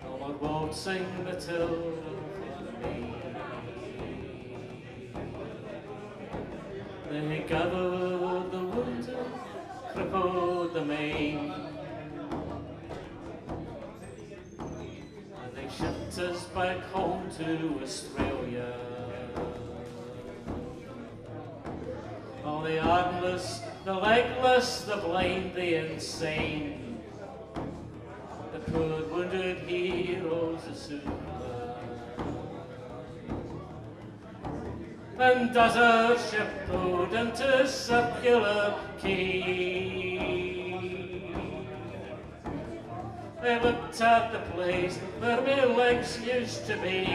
I: No more waltzing Matilda for me. They gathered the wounded, crippled the maimed, and they shipped us back home to Australia. All the armless, the legless, the blind, the insane, the poor wounded heroes of Suvla. And as our ship pulled into Circular Quay, I looked at the place where my legs used to be.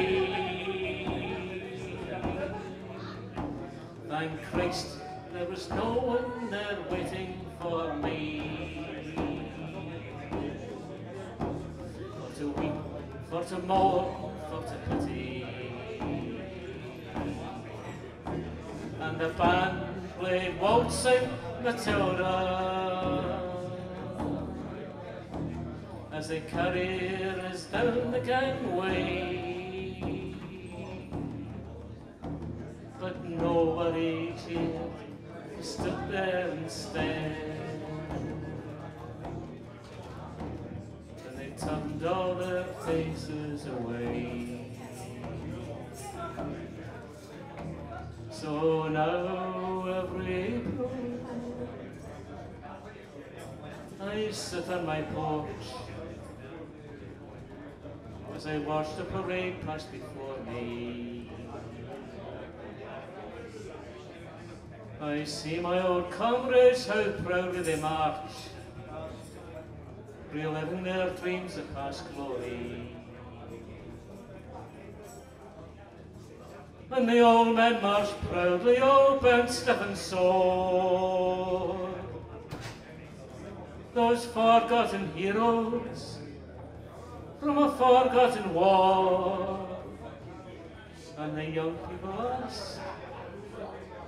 I: Thank Christ there was no one there waiting for me. For to weep, for to mourn, for to pity. And the band played Waltzing Matilda as they carried us down the gangway. But nobody cheered, stood there instead, and they turned all their faces away. So now every April I sit on my porch as I watch the parade pass before me. I see my old comrades, how proudly they march, reliving their dreams of past glory. And the old men march proudly, all bent, stiff and sore. those forgotten heroes from a forgotten war. And the young people ask,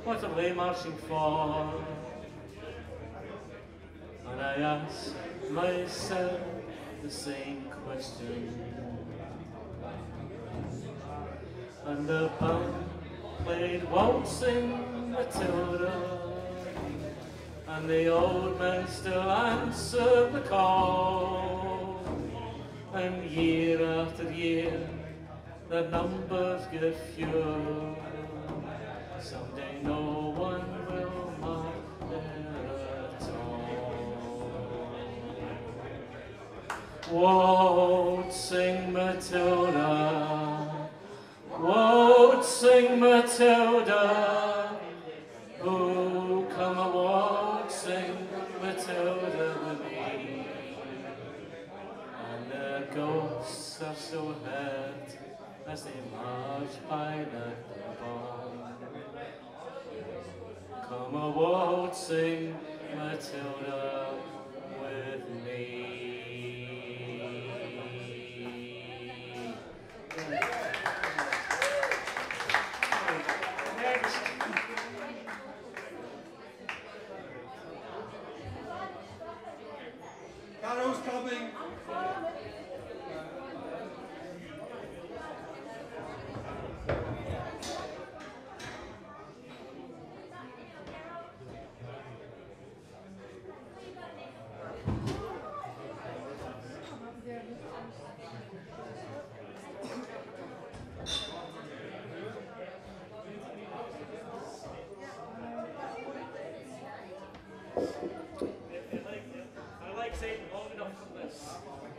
I: what are they marching for? And I ask myself the same question. And the band played waltzing Matilda, and the old men still answered the call. And year after year, the numbers get fewer. Someday no one will mark there at all. Waltzing Matilda, waltzing Matilda, oh, come a waltzing Matilda with me. And the ghosts are so hurt as they march by the barn. Come a waltzing Matilda with me.
D: Carol's coming.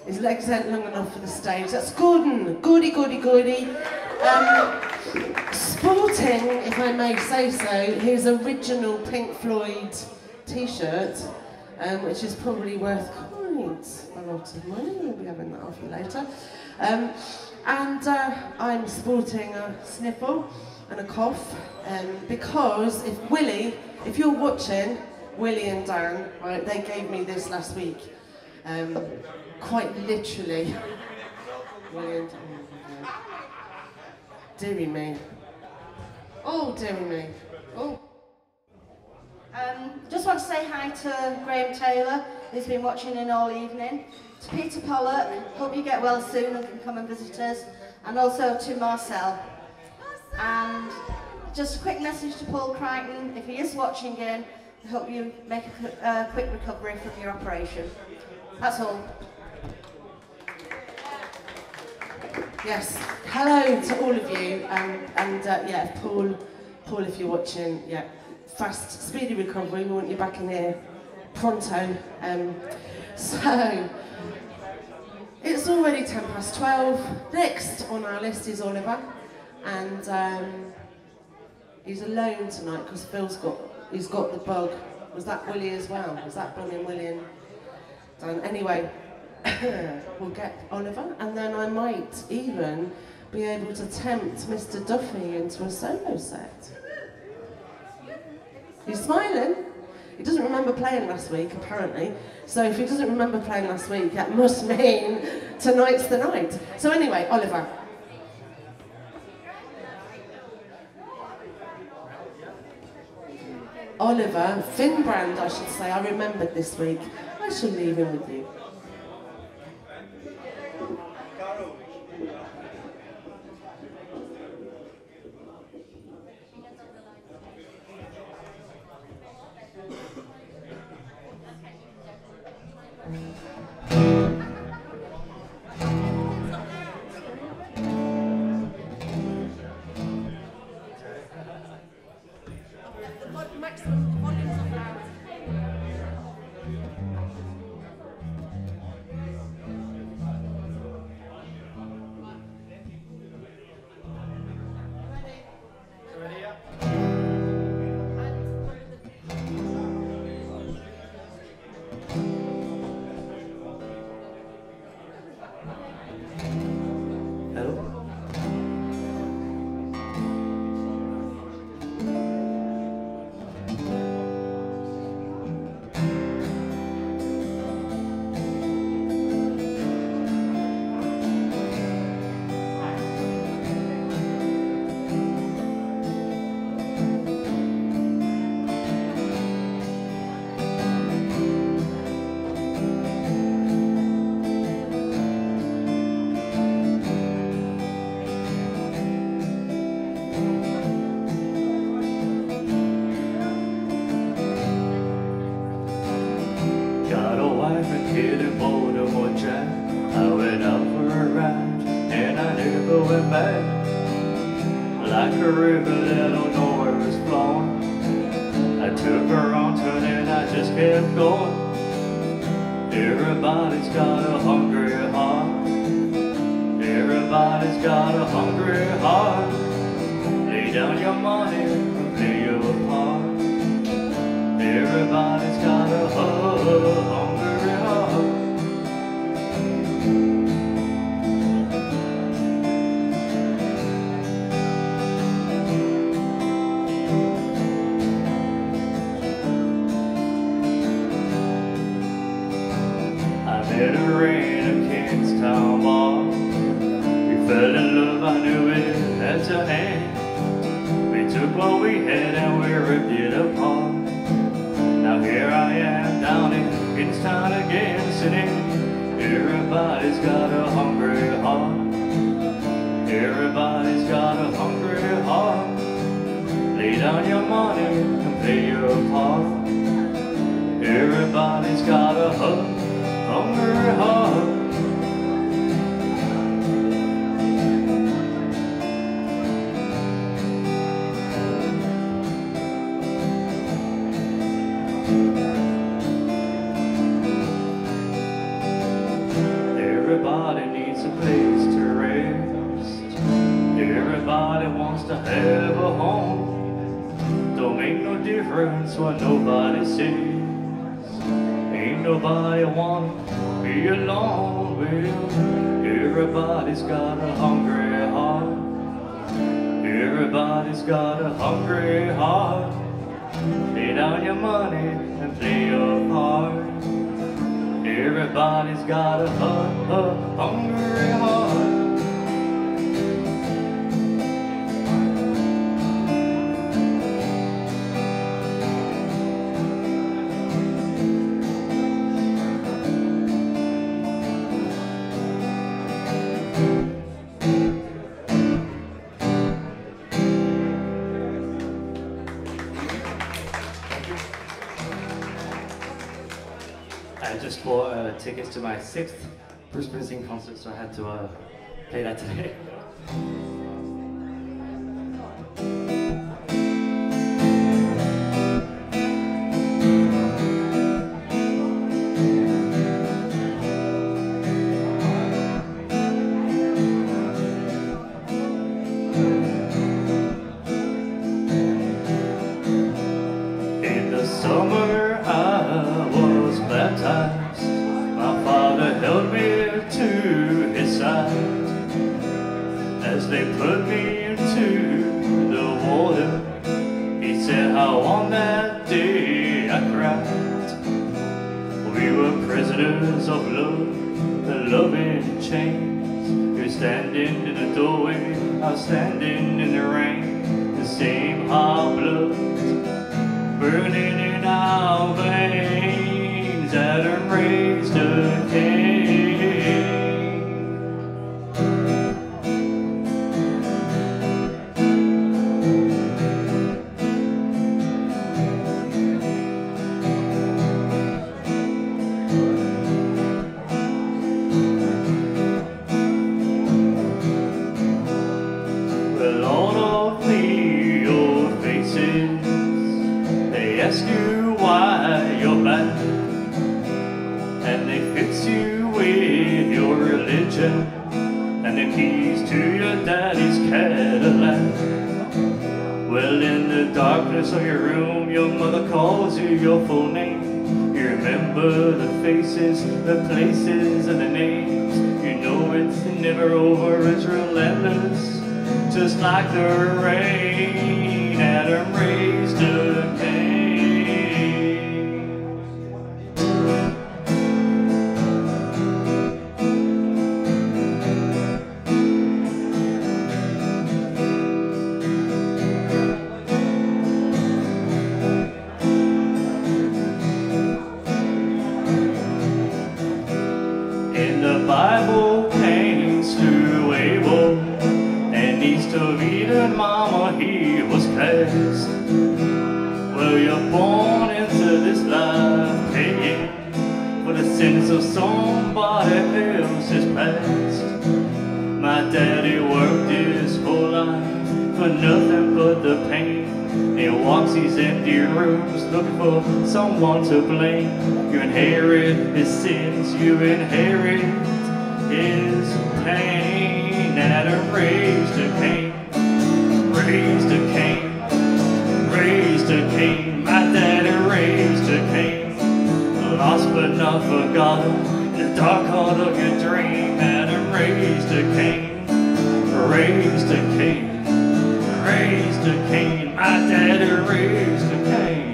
B: His legs ain't long enough for the stage. That's Gordon. Goody, goody, goody. Sporting, if I may say so, his original Pink Floyd t-shirt, which is probably worth quite a lot of money. We'll be having that off you later. And I'm sporting a sniffle and a cough, because if you're watching, Willie and Dan, right, they gave me this last week. Quite literally. Willie and Dan. Deary me. Oh, deary me. Oh.
J: Just want to say hi to Graham Taylor, who's been watching in all evening. To Peter Pollock, hope you get well soon and can come and visit us. And also to Marcel. And just a quick message to Paul Crichton, if he is watching in, I hope you make a quick recovery from your operation. That's all.
B: Yes, hello to all of you, yeah, Paul, if you're watching, yeah, fast, speedy recovery. We want you back in here pronto. So it's already 12:10. Next on our list is Oliver, and he's alone tonight because he's got the bug. Was that Willie as well? Was that Bonnie William? Anyway, we'll get Oliver, and then I might even be able to tempt Mr. Duffy into a solo set. He's smiling. He doesn't remember playing last week, apparently. So if he doesn't remember playing last week, that must mean tonight's the night. So anyway, Oliver. Oliver, Finbrand, I should say, I remembered this week. I shall leave him with you.
I: going back, like a river that don't know where it's flowing. I took her on to it and I just kept going. Everybody's got a hungry heart. Everybody's got a hungry heart. Lay down your money and play your part. Everybody's got a hungry heart. Met her in a Kingstown bar. We fell in love, I knew it had to end. We took what we had and we ripped it apart. Now here I am down in Kingstown again, sitting. Everybody's got a hungry heart. Everybody's got a hungry heart. Lay down your money and play your part. Everybody's got a hungry heart. Everybody needs a place to rest. Everybody wants to have a home. Don't make no difference what nobody says. Ain't nobody wanna be alone. Well, everybody's got a hungry heart. Everybody's got a hungry heart. Lay down your money and play your part. Everybody's got a hungry heart. I just bought tickets to my 6th Bruce Springsteen concert, so I had to play that today. In the summer I was baptized. My father held me to his side as they put me into the water. He said how on that day I cried. We were prisoners of love, the loving chains. You're standing in the doorway, I was standing in the rain. The same hot blood burning in our veins. Adam raised a king. Well, all of the old faces, they ask you why you're back, and they fix you with your religion and the keys to your daddy's Cadillac. Well, in the darkness of your room, your mother calls you your full name. You remember the faces, the places, and the names. You know it's never over, it's relentless, just like the rain. Adam raised a king. In the Bible paints through Abel, and east of Eden, mama, he was cast. Well, you're born into this life paying for the sins of somebody else's past. My daddy worked his whole life for nothing but the pain. He walks these empty rooms looking for someone to blame. You inherit his sins, you inherit his pain. Adam raised a Cain, raised a Cain, raised a Cain. My daddy raised a Cain, lost but not forgotten, the dark heart of your dream. Adam raised a Cain, raised a Cain, raised a Cain. My daddy raised a Cain.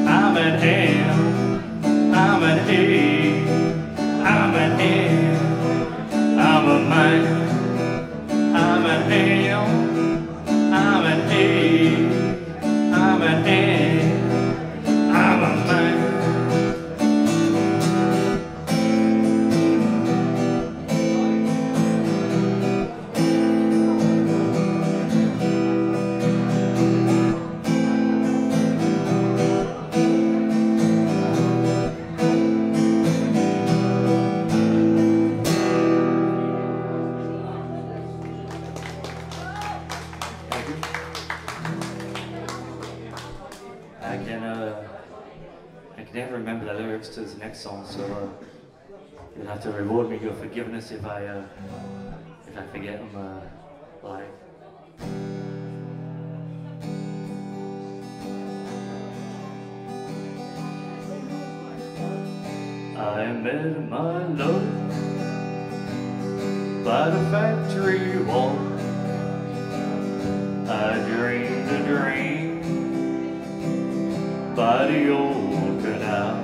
I: I'm an M, I'm an A, I'm an M, I'm a man. I'm an M, I'm an A, I'm an N, I'm a man. I can never remember the lyrics to this next song, so you'll have to reward me your forgiveness if I forget them live. I met my love by the factory wall. I dreamed a dream by the old canal.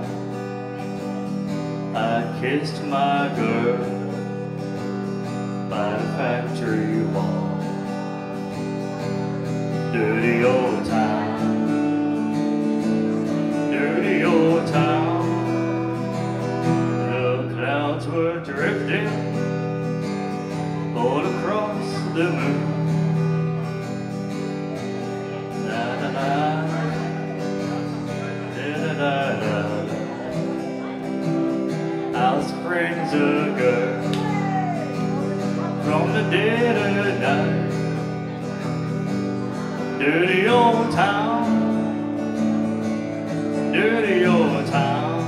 I: I kissed my girl by the factory wall. Dirty old town, dirty old town. The clouds were drifting all across the moon. La la la, da da da da. I'll springs a girl from the dead of night. Dirty old town, dirty old town.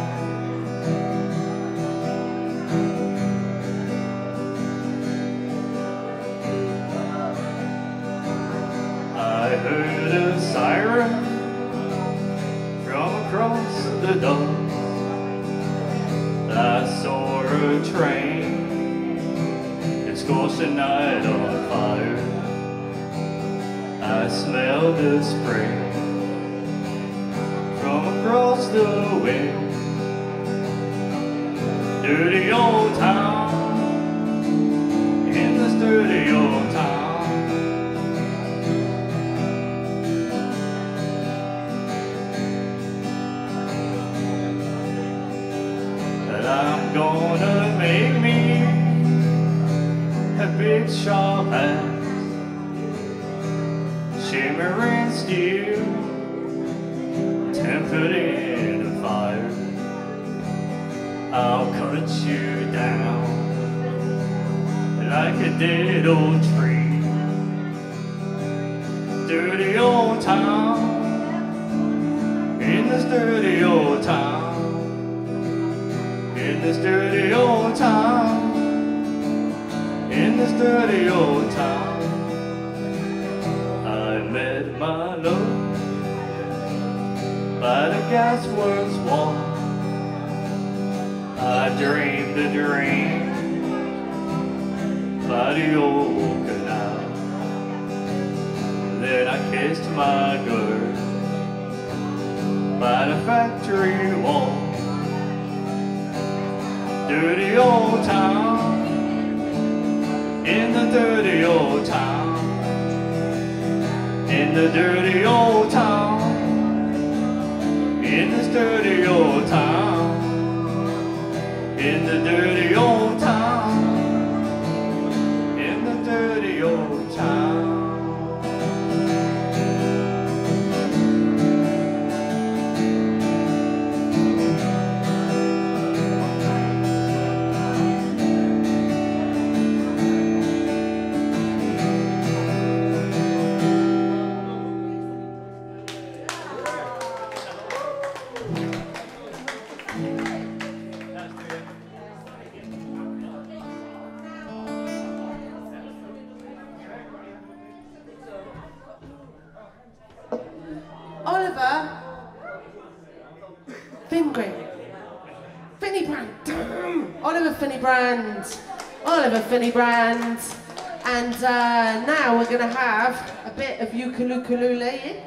I: I heard a siren from across the dawn. I saw a train, it scorched the night on fire. I smelled the spring from across the wind. Dirty old town, in this dirty old town. I'm gonna make me a big sharp axe, shimmering steel, tempered in the fire. I'll cut you down like a dead old tree. Dirty old town, in this dirty old town. In this dirty old town, in this dirty old town, I met my love by the gasworks wall. I dreamed a dream by the old canal. Then I kissed my girl by the factory wall. Dirty old town, in the dirty old town, in the dirty old town, in this dirty old town, in the dirty old town, in the dirty old town.
B: Oliver. Finny Brand. Damn. Oliver Finny Brand. Oliver Finny Brand. And now we're going to have a bit of ukulele.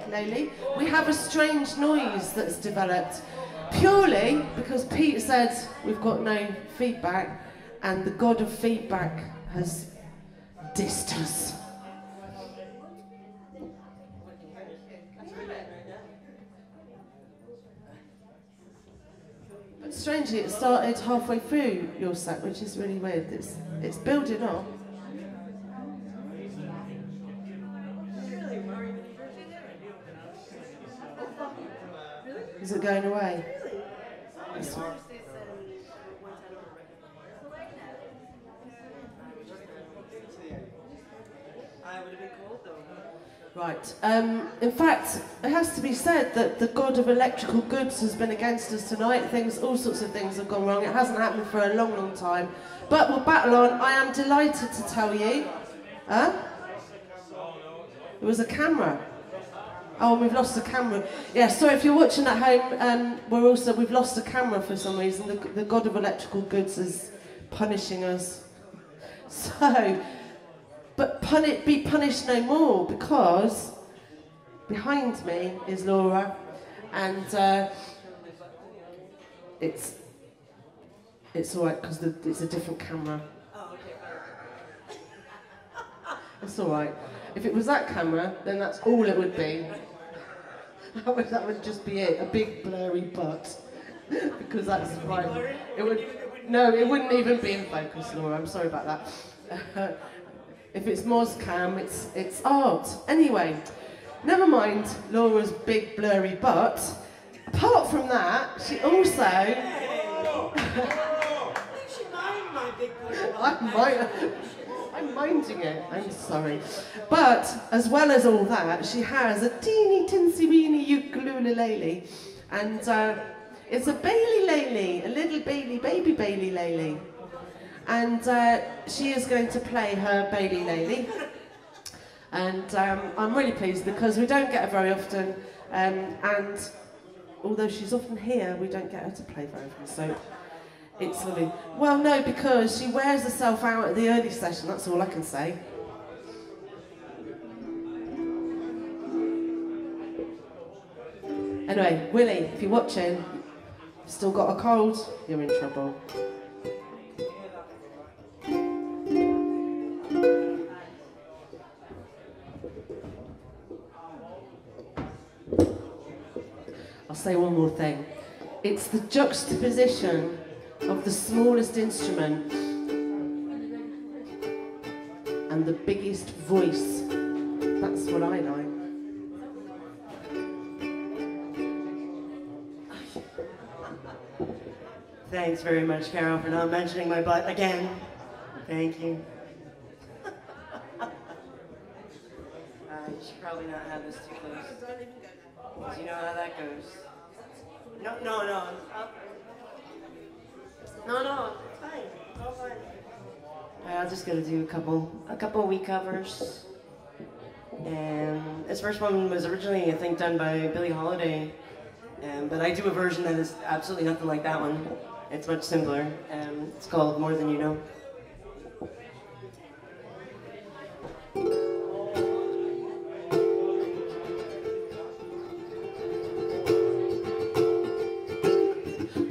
B: We have a strange noise that's developed purely because Pete said we've got no feedback and the god of feedback has dissed us. But strangely, it started halfway through your set, which is really weird. It's building up. Is it going away? Right. In fact, it has to be said that the god of electrical goods has been against us tonight. All sorts of things have gone wrong. It hasn't happened for a long, long time. But we'll battle on. I am delighted to tell you. Huh? It was a camera. Oh, and we've lost the camera. Yeah, sorry if you're watching at home. We've lost the camera for some reason. The god of electrical goods is punishing us. So, but be punished no more, because behind me is Laura, and it's all right because it's a different camera. It's all right. If it was that camera, then that's all it would be. That would just be it, a big blurry butt. Because that's right. It wouldn't even be in focus, Laura. I'm sorry about that. If it's Moz cam, it's art. Anyway, never mind Laura's big blurry butt. Apart from that, she also. I'm minding it, I'm sorry. But, as well as all that, she has a teeny tinsy weeny ukulele. And it's a Bailey Lele, a little Baby Bailey Lele. And she is going to play her Bailey Lele. And I'm really pleased because we don't get her very often. And although she's often here, we don't get her to play very often. So it's lovely. Well, no, because she wears herself out at the early session, that's all I can say. Anyway, Willie, if you're watching, you've still got a cold, you're in trouble. I'll say one more thing. It's the juxtaposition of the smallest instrument and the biggest voice. That's what I like.
K: Thanks very much, Carol, for not mentioning my butt again. Thank you. You should probably not have this too close. Because you know how that goes. No. No, it's fine. All fine. Alright, I'll just gotta do a couple wee covers. And this first one was originally, I think, done by Billie Holiday. But I do a version that is absolutely nothing like that one. It's much simpler. It's called More Than You Know.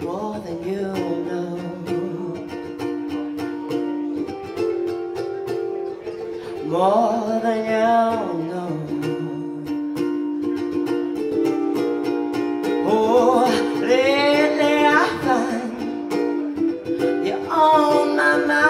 K: More than you know. More than you know. Oh, lately I find you're on my mind.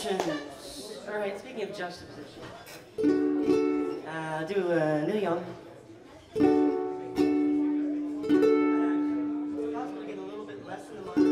K: juxtapositions. All right, speaking of juxtaposition, do Neil Young. It's possible to get a little bit less in the monitor.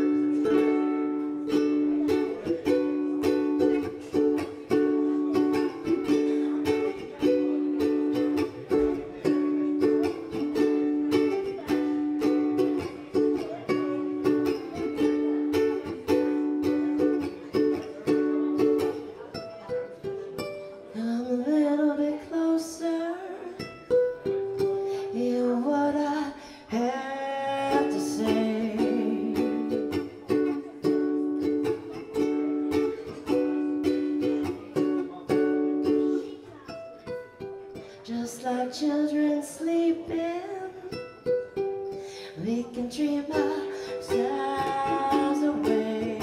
K: Just like children sleeping, we can dream ourselves away.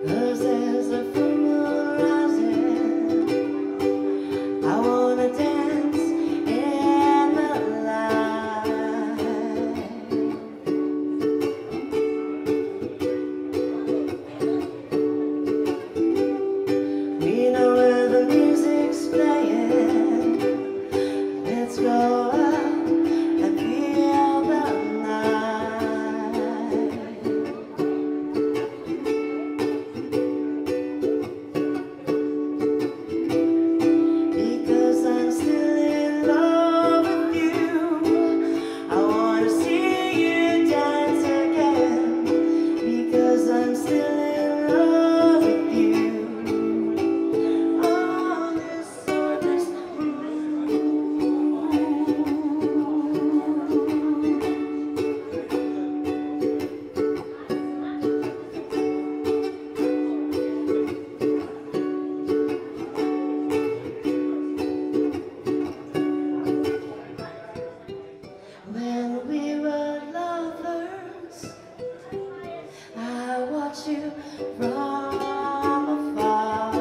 K: 'Cause there's a full moon rising, I wanna dance in the light. We know where the music's playing. Let's go out and feel the night. Because I'm still in love with you, I wanna see you dance again. Because I'm still in love with you. When we were lovers, I watched you from afar.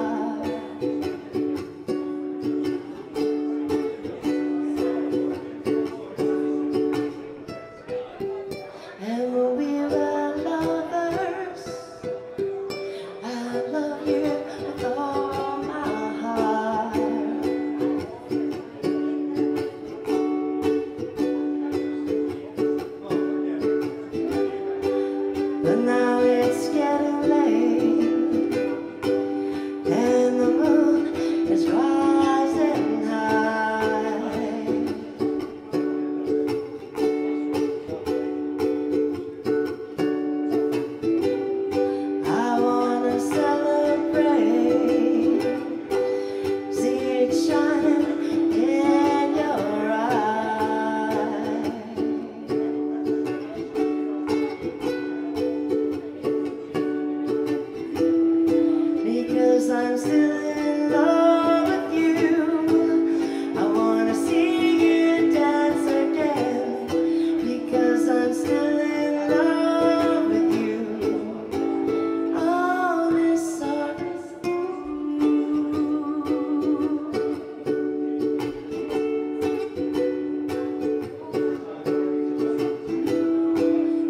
K: And when we were lovers, I love you with all my heart. But now it's getting late, and the moon is rising high. I wanna celebrate, see it shining in your eyes. Because I'm still in love with you, I wanna see you dance again. Because I'm still in love with you. All this darkness.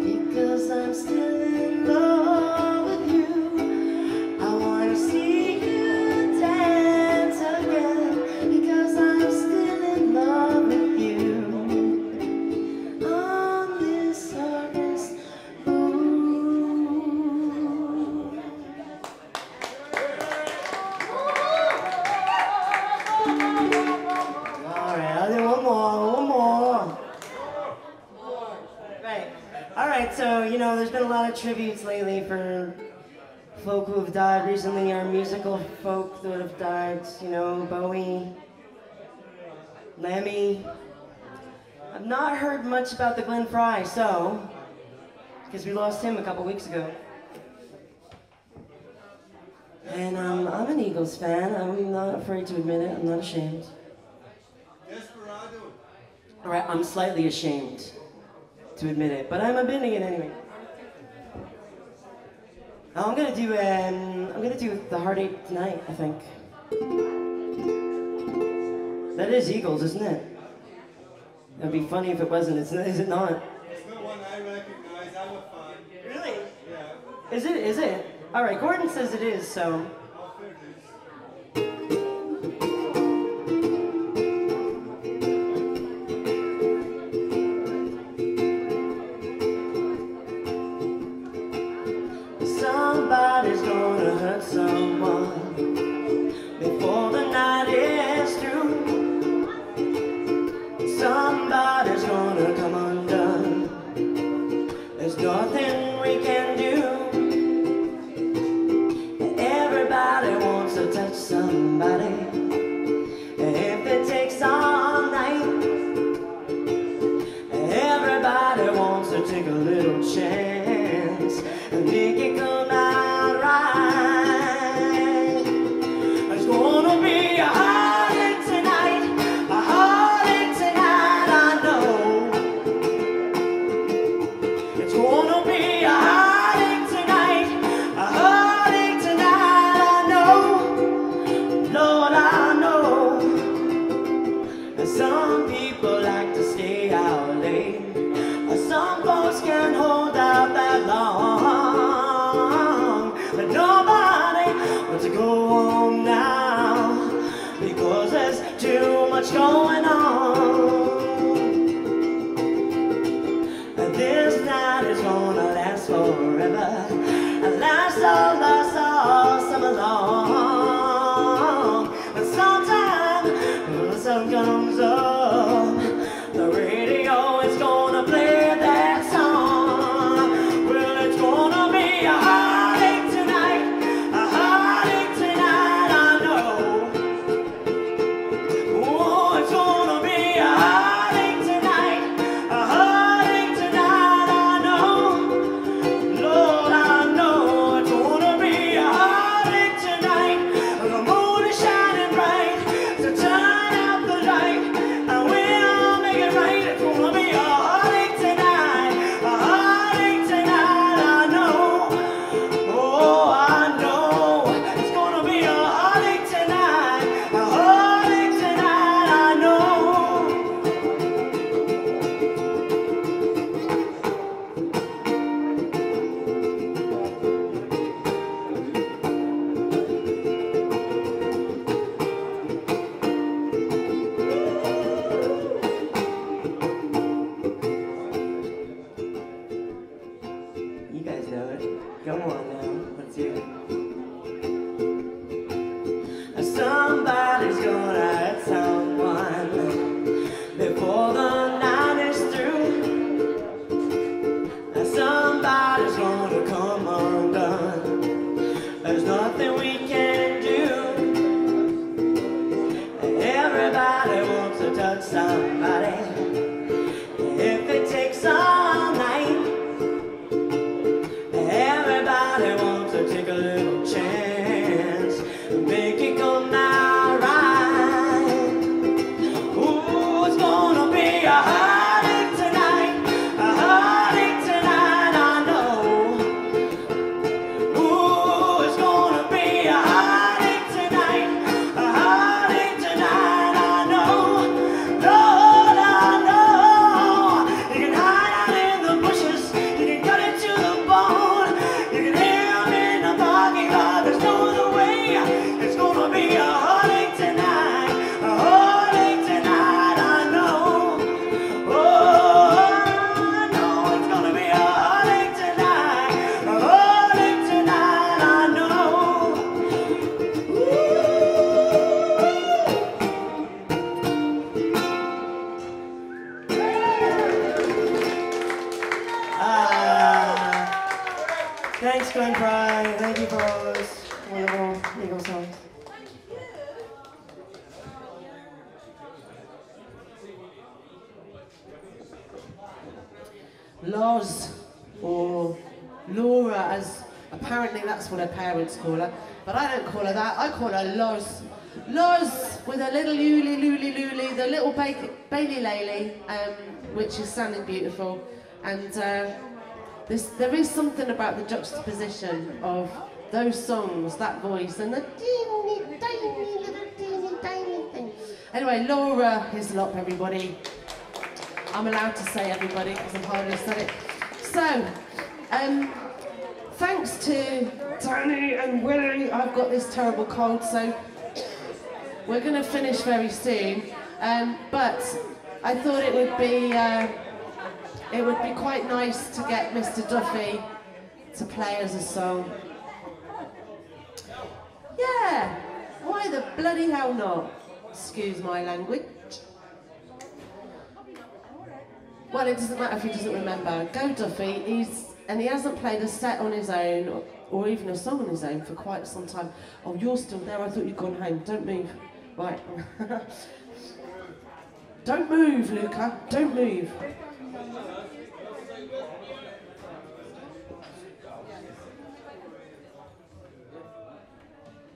K: Because I'm still in love with you, I wanna see you dance again. Because I'm still in love with you. On this surface, Alright, I'll do one more. Right. Alright, so, there's been a lot of tributes lately for folk who have died recently, our musical folk that have died, Bowie, Lemmy. I've not heard much about the Glenn Frey, because we lost him a couple weeks ago. And I'm an Eagles fan. I'm not afraid to admit it. I'm not ashamed. All right, I'm slightly ashamed to admit it, but I'm admitting it anyway. I'm gonna do The Heartache Tonight, I think. That is Eagles, isn't it? It'd be funny if it wasn't. Is it not?
A: It's not one I recognize. I'm a fan.
K: Really?
A: Yeah.
K: Is it? Is it? All right. Gordon says it is. So.
A: Oh, fair dues.
K: Somebody's gonna hurt someone before the night is through. Somebody's gonna come undone. There's nothing we can do. Everybody wants to touch somebody. If it takes all night, everybody wants to take a little chance and make it come out right. There's gonna be a heartache tonight, a heartache tonight, I know. It's gonna be a heartache tonight, a heartache tonight, I know. Lord, I know. And some people like to stay out late. Some folks can't hold out that long, but nobody wants to go home now because there's too much going on. And this night is gonna last forever, and last all summer long. But sometime when the sun comes up, the radio is gonna play that song. Well, it's gonna be a heartache tonight, a heartache tonight, I know. Oh, it's gonna be a heartache tonight, a heartache tonight, I know. Lord, I know it's gonna be a heartache tonight. The moon is shining bright, so turn out the light, and we'll make it right. It's gonna be a heartache tonight, a heartache tonight, I know. Oh, I know. It's gonna be a heartache tonight, a heartache tonight, I know. You guys know it. Come on now, let's hear it. Somebody's gonna hurt someone before the night is through. Somebody's gonna come undone. There's nothing we can do. Everybody wants to touch somebody. If it takes all night, everybody wants to take a little chance and make it come out right. Ooh, it's gonna be a heartache tonight, a heartache tonight, I know. Ooh, it's gonna be a heartache tonight, a heartache tonight, I know. Lord, I know. You can hide out in the bushes, you can cut it to the bone, you can hear them in the parking lot. There's no other way. It's gonna be a heartache tonight, a heartache tonight, I know. Oh, I know it's gonna be a heartache tonight, a heartache tonight, I know. Thanks, Glenn Fry. Thank you for all those wonderful legal songs.
B: Loz, or Laura, as apparently that's what her parents call her, but I don't call her that, I call her Loz. Loz with a little uli luli luli, the little Bailey Laley, which is sounding beautiful, and there is something about the juxtaposition of those songs, that voice, and the teeny tiny little teeny tiny thing. Anyway, Laura Hislop, everybody. I'm allowed to say everybody because I've hardly said it. So, thanks to Danny and Willie, I've got this terrible cold, so we're going to finish very soon. But I thought it would be quite nice to get Mr. Duffy to play us a song. Yeah, why the bloody hell not? Excuse my language. Well, it doesn't matter if he doesn't remember. Go Duffy, he hasn't played a set on his own, or even a song on his own for quite some time. Oh, you're still there, I thought you'd gone home. Don't move. Right. Don't move, Luca, don't move.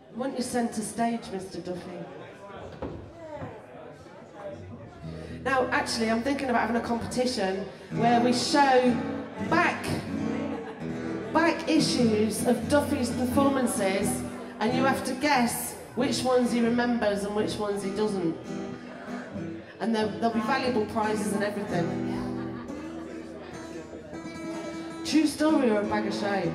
B: I want you centre stage, Mr. Duffy. Now, actually, I'm thinking about having a competition where we show back issues of Duffy's performances, and you have to guess which ones he remembers and which ones he doesn't. And there'll be valuable prizes and everything. True story or a bag of shame?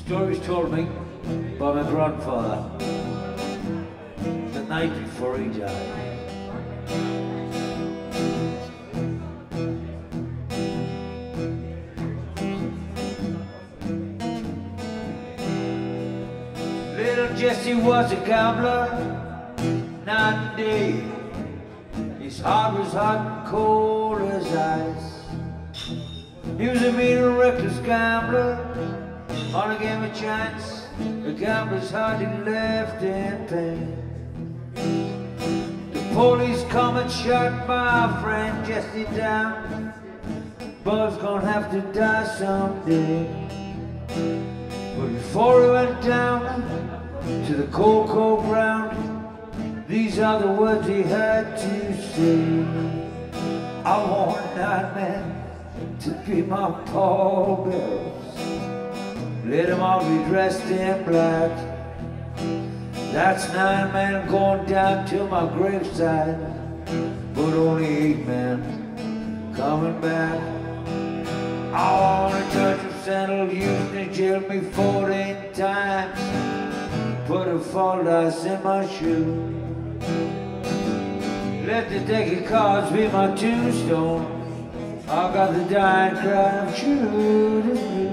L: Stories told me by my grandfather the night before he died. Little Jesse was a gambler, night and day. His heart was hot and cold as ice. He was a mean and reckless gambler on a game of chance. The gambler's heart he left in pain. The police come and shot my friend Jesse down. Bob's gonna have to die someday. But before he went down to the cold, cold ground, these are the words he had to say. I want that man to be my pallbearers. Let them all be dressed in black. That's 9 men going down to my graveside, but only 8 men coming back. I want a judge of Central Houston jail me 14 times, put a fall dice in my shoe. Let the deck of cards be my tombstone. I got the dying cry of Judas Blues.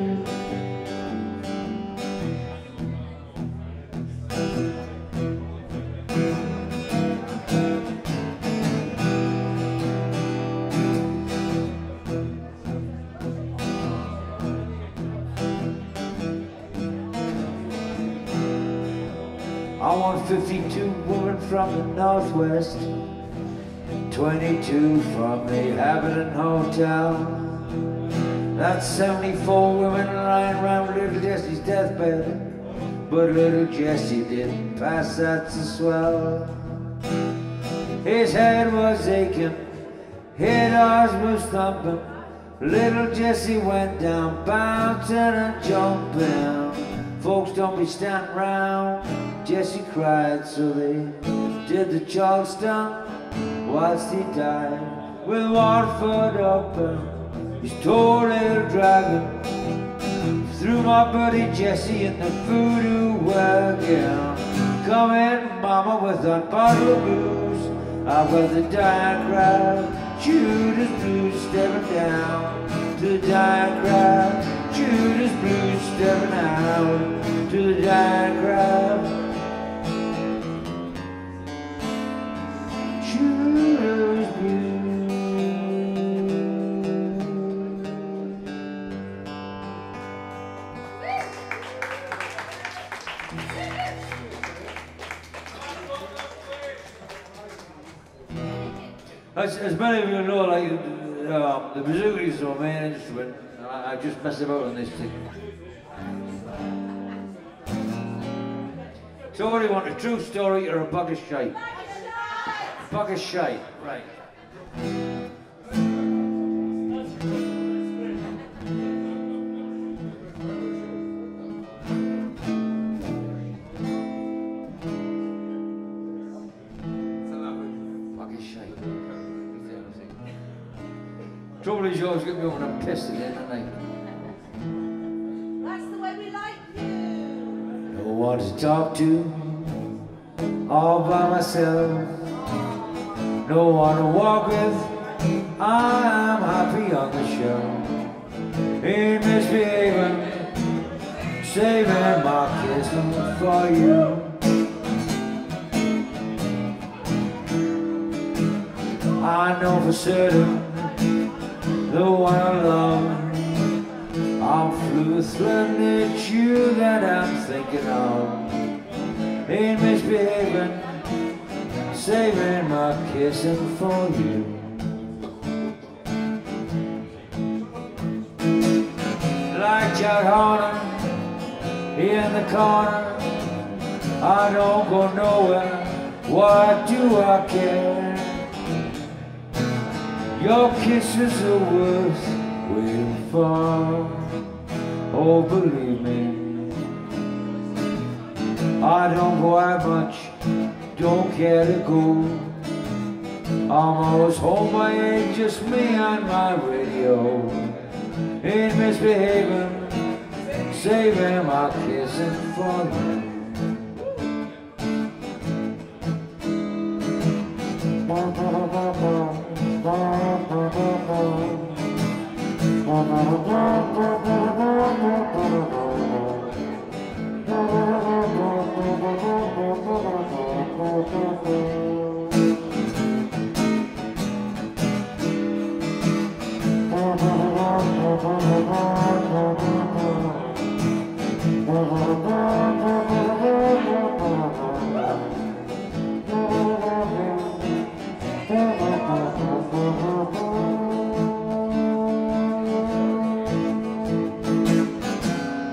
L: I want 52 women from the Northwest, 22 from the Habitant Hotel. That's 74 women lying around little Jesse's deathbed, but little Jesse didn't pass that to swell. His head was aching, his heart was thumping. Little Jesse went down, bouncing and jumping. Folks don't be standing round. Jesse cried, so they did the Charleston whilst he died. With one foot up and his toe little dragging. Threw my buddy Jesse in the voodoo wagon. Come in, mama, with that bottle of booze. I've got the dying crowd, Judas Blues stepping down. To the dying crowd, Judas Blues stepping out. To the dying crowd, Judas Blues. As many of you know, like the bazooka is my main instrument. I just mess about on this thing. So what do you want, a true story or a bag of shite? Bag of shite, right. Bag of shite. Trouble is you always get me up when I'm pissed again, don't I?
M: That's the way we like you.
L: No one to talk to, all by myself. No one to walk with, I'm happy on the show. Ain't misbehaving, saving my kisses for you. I know for certain, the one I love, I'm fluttering, it's you that I'm thinking of. Ain't misbehaving, saving my kissing for you. Like Jack Horner in the corner, I don't go nowhere, why do I care? Your kisses are worth waiting for, oh believe me. I don't go out much, don't care to go. I'm always home by 8, just me and my radio. Ain't misbehaving, saving my kissing for you.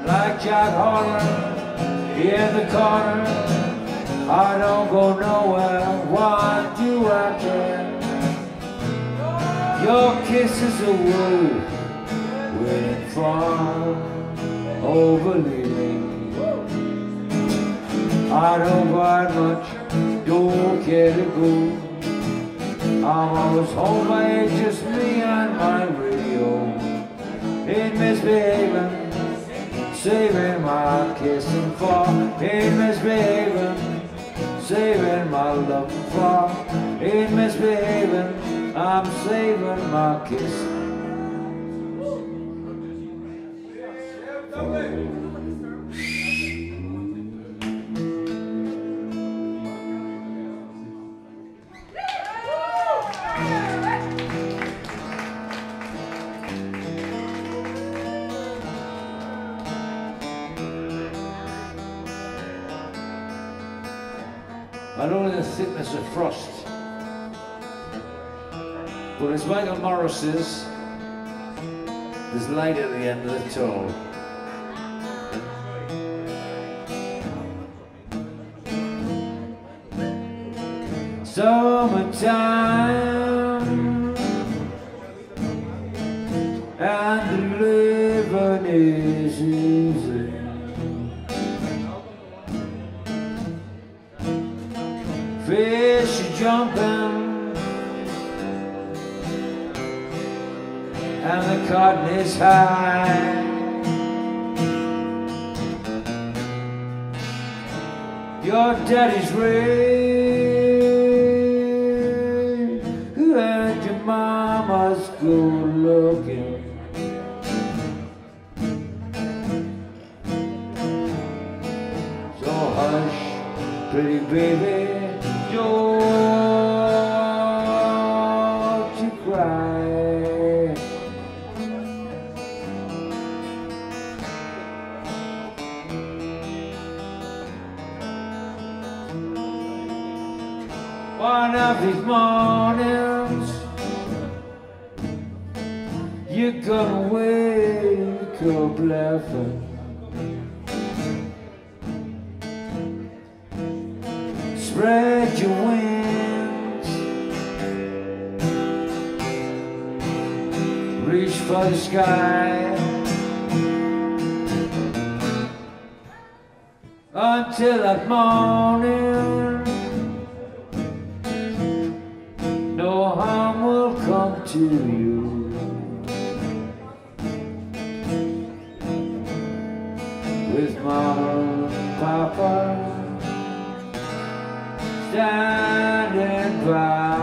L: Like Jack Horner in the corner, I don't go nowhere, why do I care? Your kisses are worth waiting for, oh believe me. I don't go out much, don't care to go. I'm always home by 8, just me and my radio. Ain't misbehaving, saving my kissing for. Ain't misbehaving, saving my love for. Ain't misbehaving, I'm saving my kissing. Not only the thickness of frost, but as Michael Morris says, there's light at the end of the tunnel. Summertime and the living is easy. Fish are jumping and the cotton is high. Your daddy's rich and your mama's good looking. So hush, pretty baby, don't you cry. One of these mornings wake up laughing. Spread your wings, reach for the sky until that morning. No harm will come to you. With Mom and Papa standing by.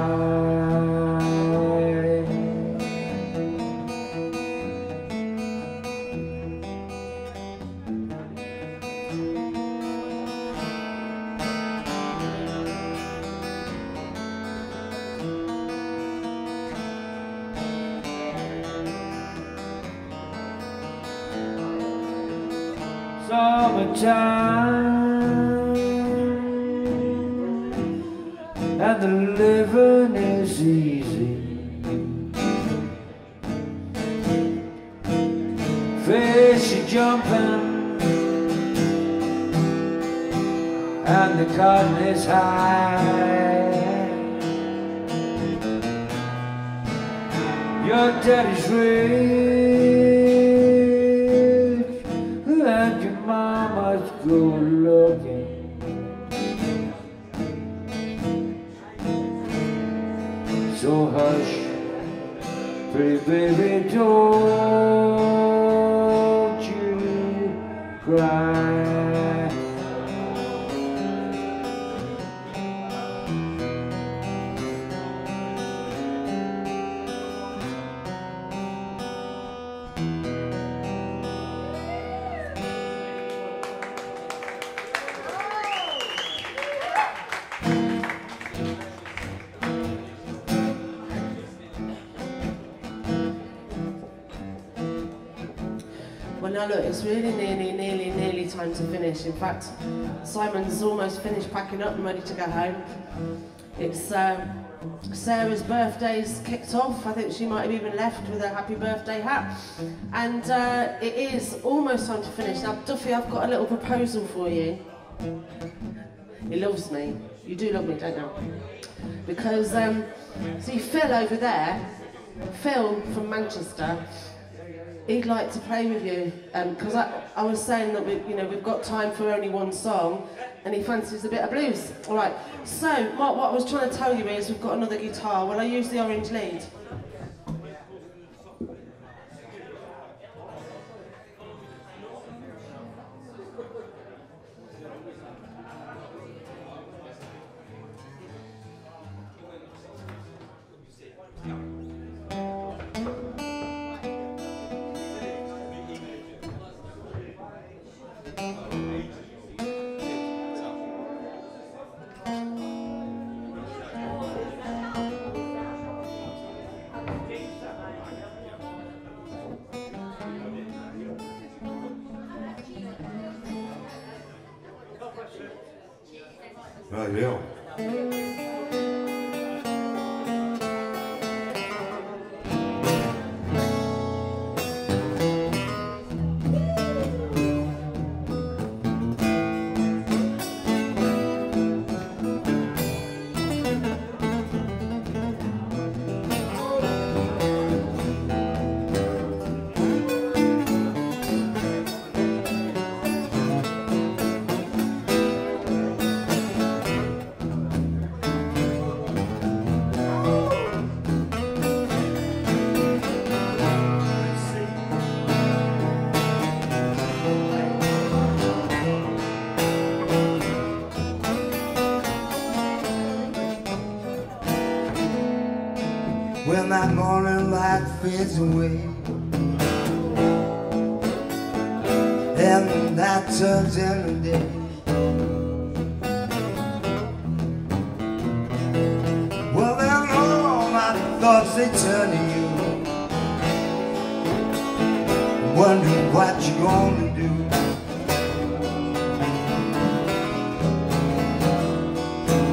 L: Summertime and the living is easy. Fish are jumping and the cotton is high. Your daddy's rich and your mama's good looking. So hush, pretty baby, don't you cry.
B: Well, now look, it's really nearly time to finish. In fact, Simon's almost finished packing up and ready to go home. It's Sarah's birthday's kicked off. I think she might have even left with a happy birthday hat. And it is almost time to finish. Now, Duffy, I've got a little proposal for you. He loves me. You do love me, don't you? Because, see, Phil over there, Phil from Manchester, he'd like to play with you, because I was saying that we've got time for only one song, and he fancies a bit of blues. All right. So what I was trying to tell you is we've got another guitar. Will I use the orange lead?
E: Radio.
L: When that morning light fades away and the night turns into day, well then all my thoughts they turn to you, wondering what you're gonna do.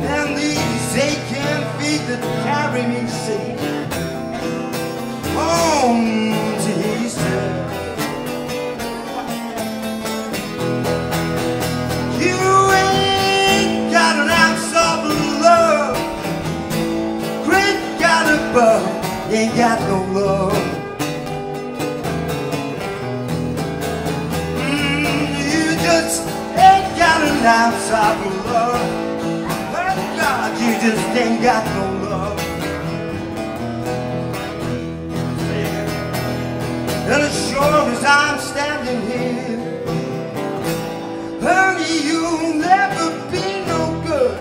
L: And these aching feet that carry me safe home to his
E: no love. You just ain't got an ounce of love. Oh God, you just ain't got no love. And as sure as I'm standing here, honey, you'll never be no good.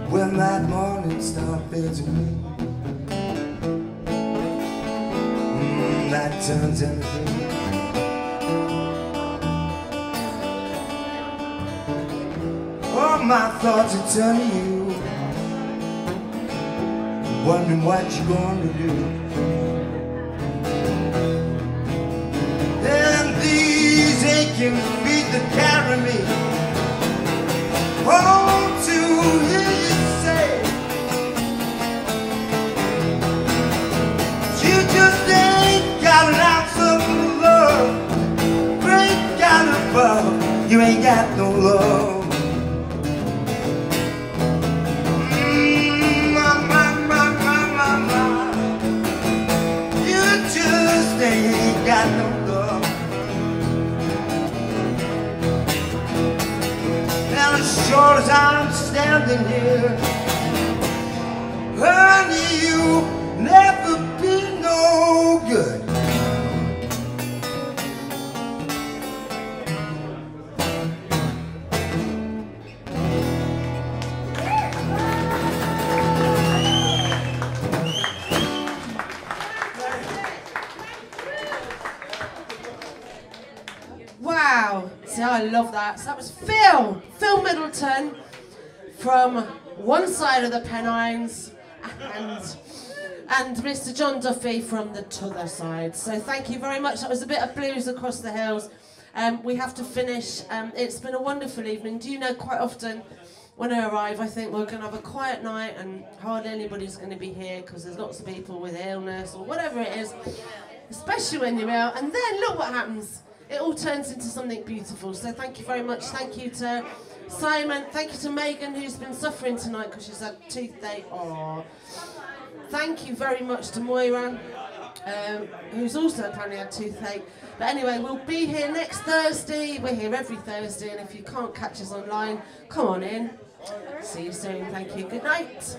E: When that morning star fades away, that turns anything. All my thoughts are turning you, wondering what you're gonna do. And these aching feet that carry me home to hear you say, you just ain't got an ounce of love. Great God above, you ain't got no love. You just ain't got no love. And as sure as I'm standing here, honey, you'll never be no good.
B: Wow, see, I love that. So that was Phil Middleton from one side of the Pennines and Mr. John Duffy from the t'other side. So thank you very much. That was a bit of blues across the hills. We have to finish. It's been a wonderful evening. Do you know, quite often when I arrive, I think we're going to have a quiet night and hardly anybody's going to be here because there's lots of people with illness or whatever it is, especially when you're ill. And then look what happens. It all turns into something beautiful. So thank you very much. Thank you to Simon. Thank you to Megan, who's been suffering tonight because she's had toothache. Aww. Thank you very much to Moira, who's also apparently had toothache. But anyway, we'll be here next Thursday. We're here every Thursday, and if you can't catch us online, come on in. See you soon. Thank you. Good night.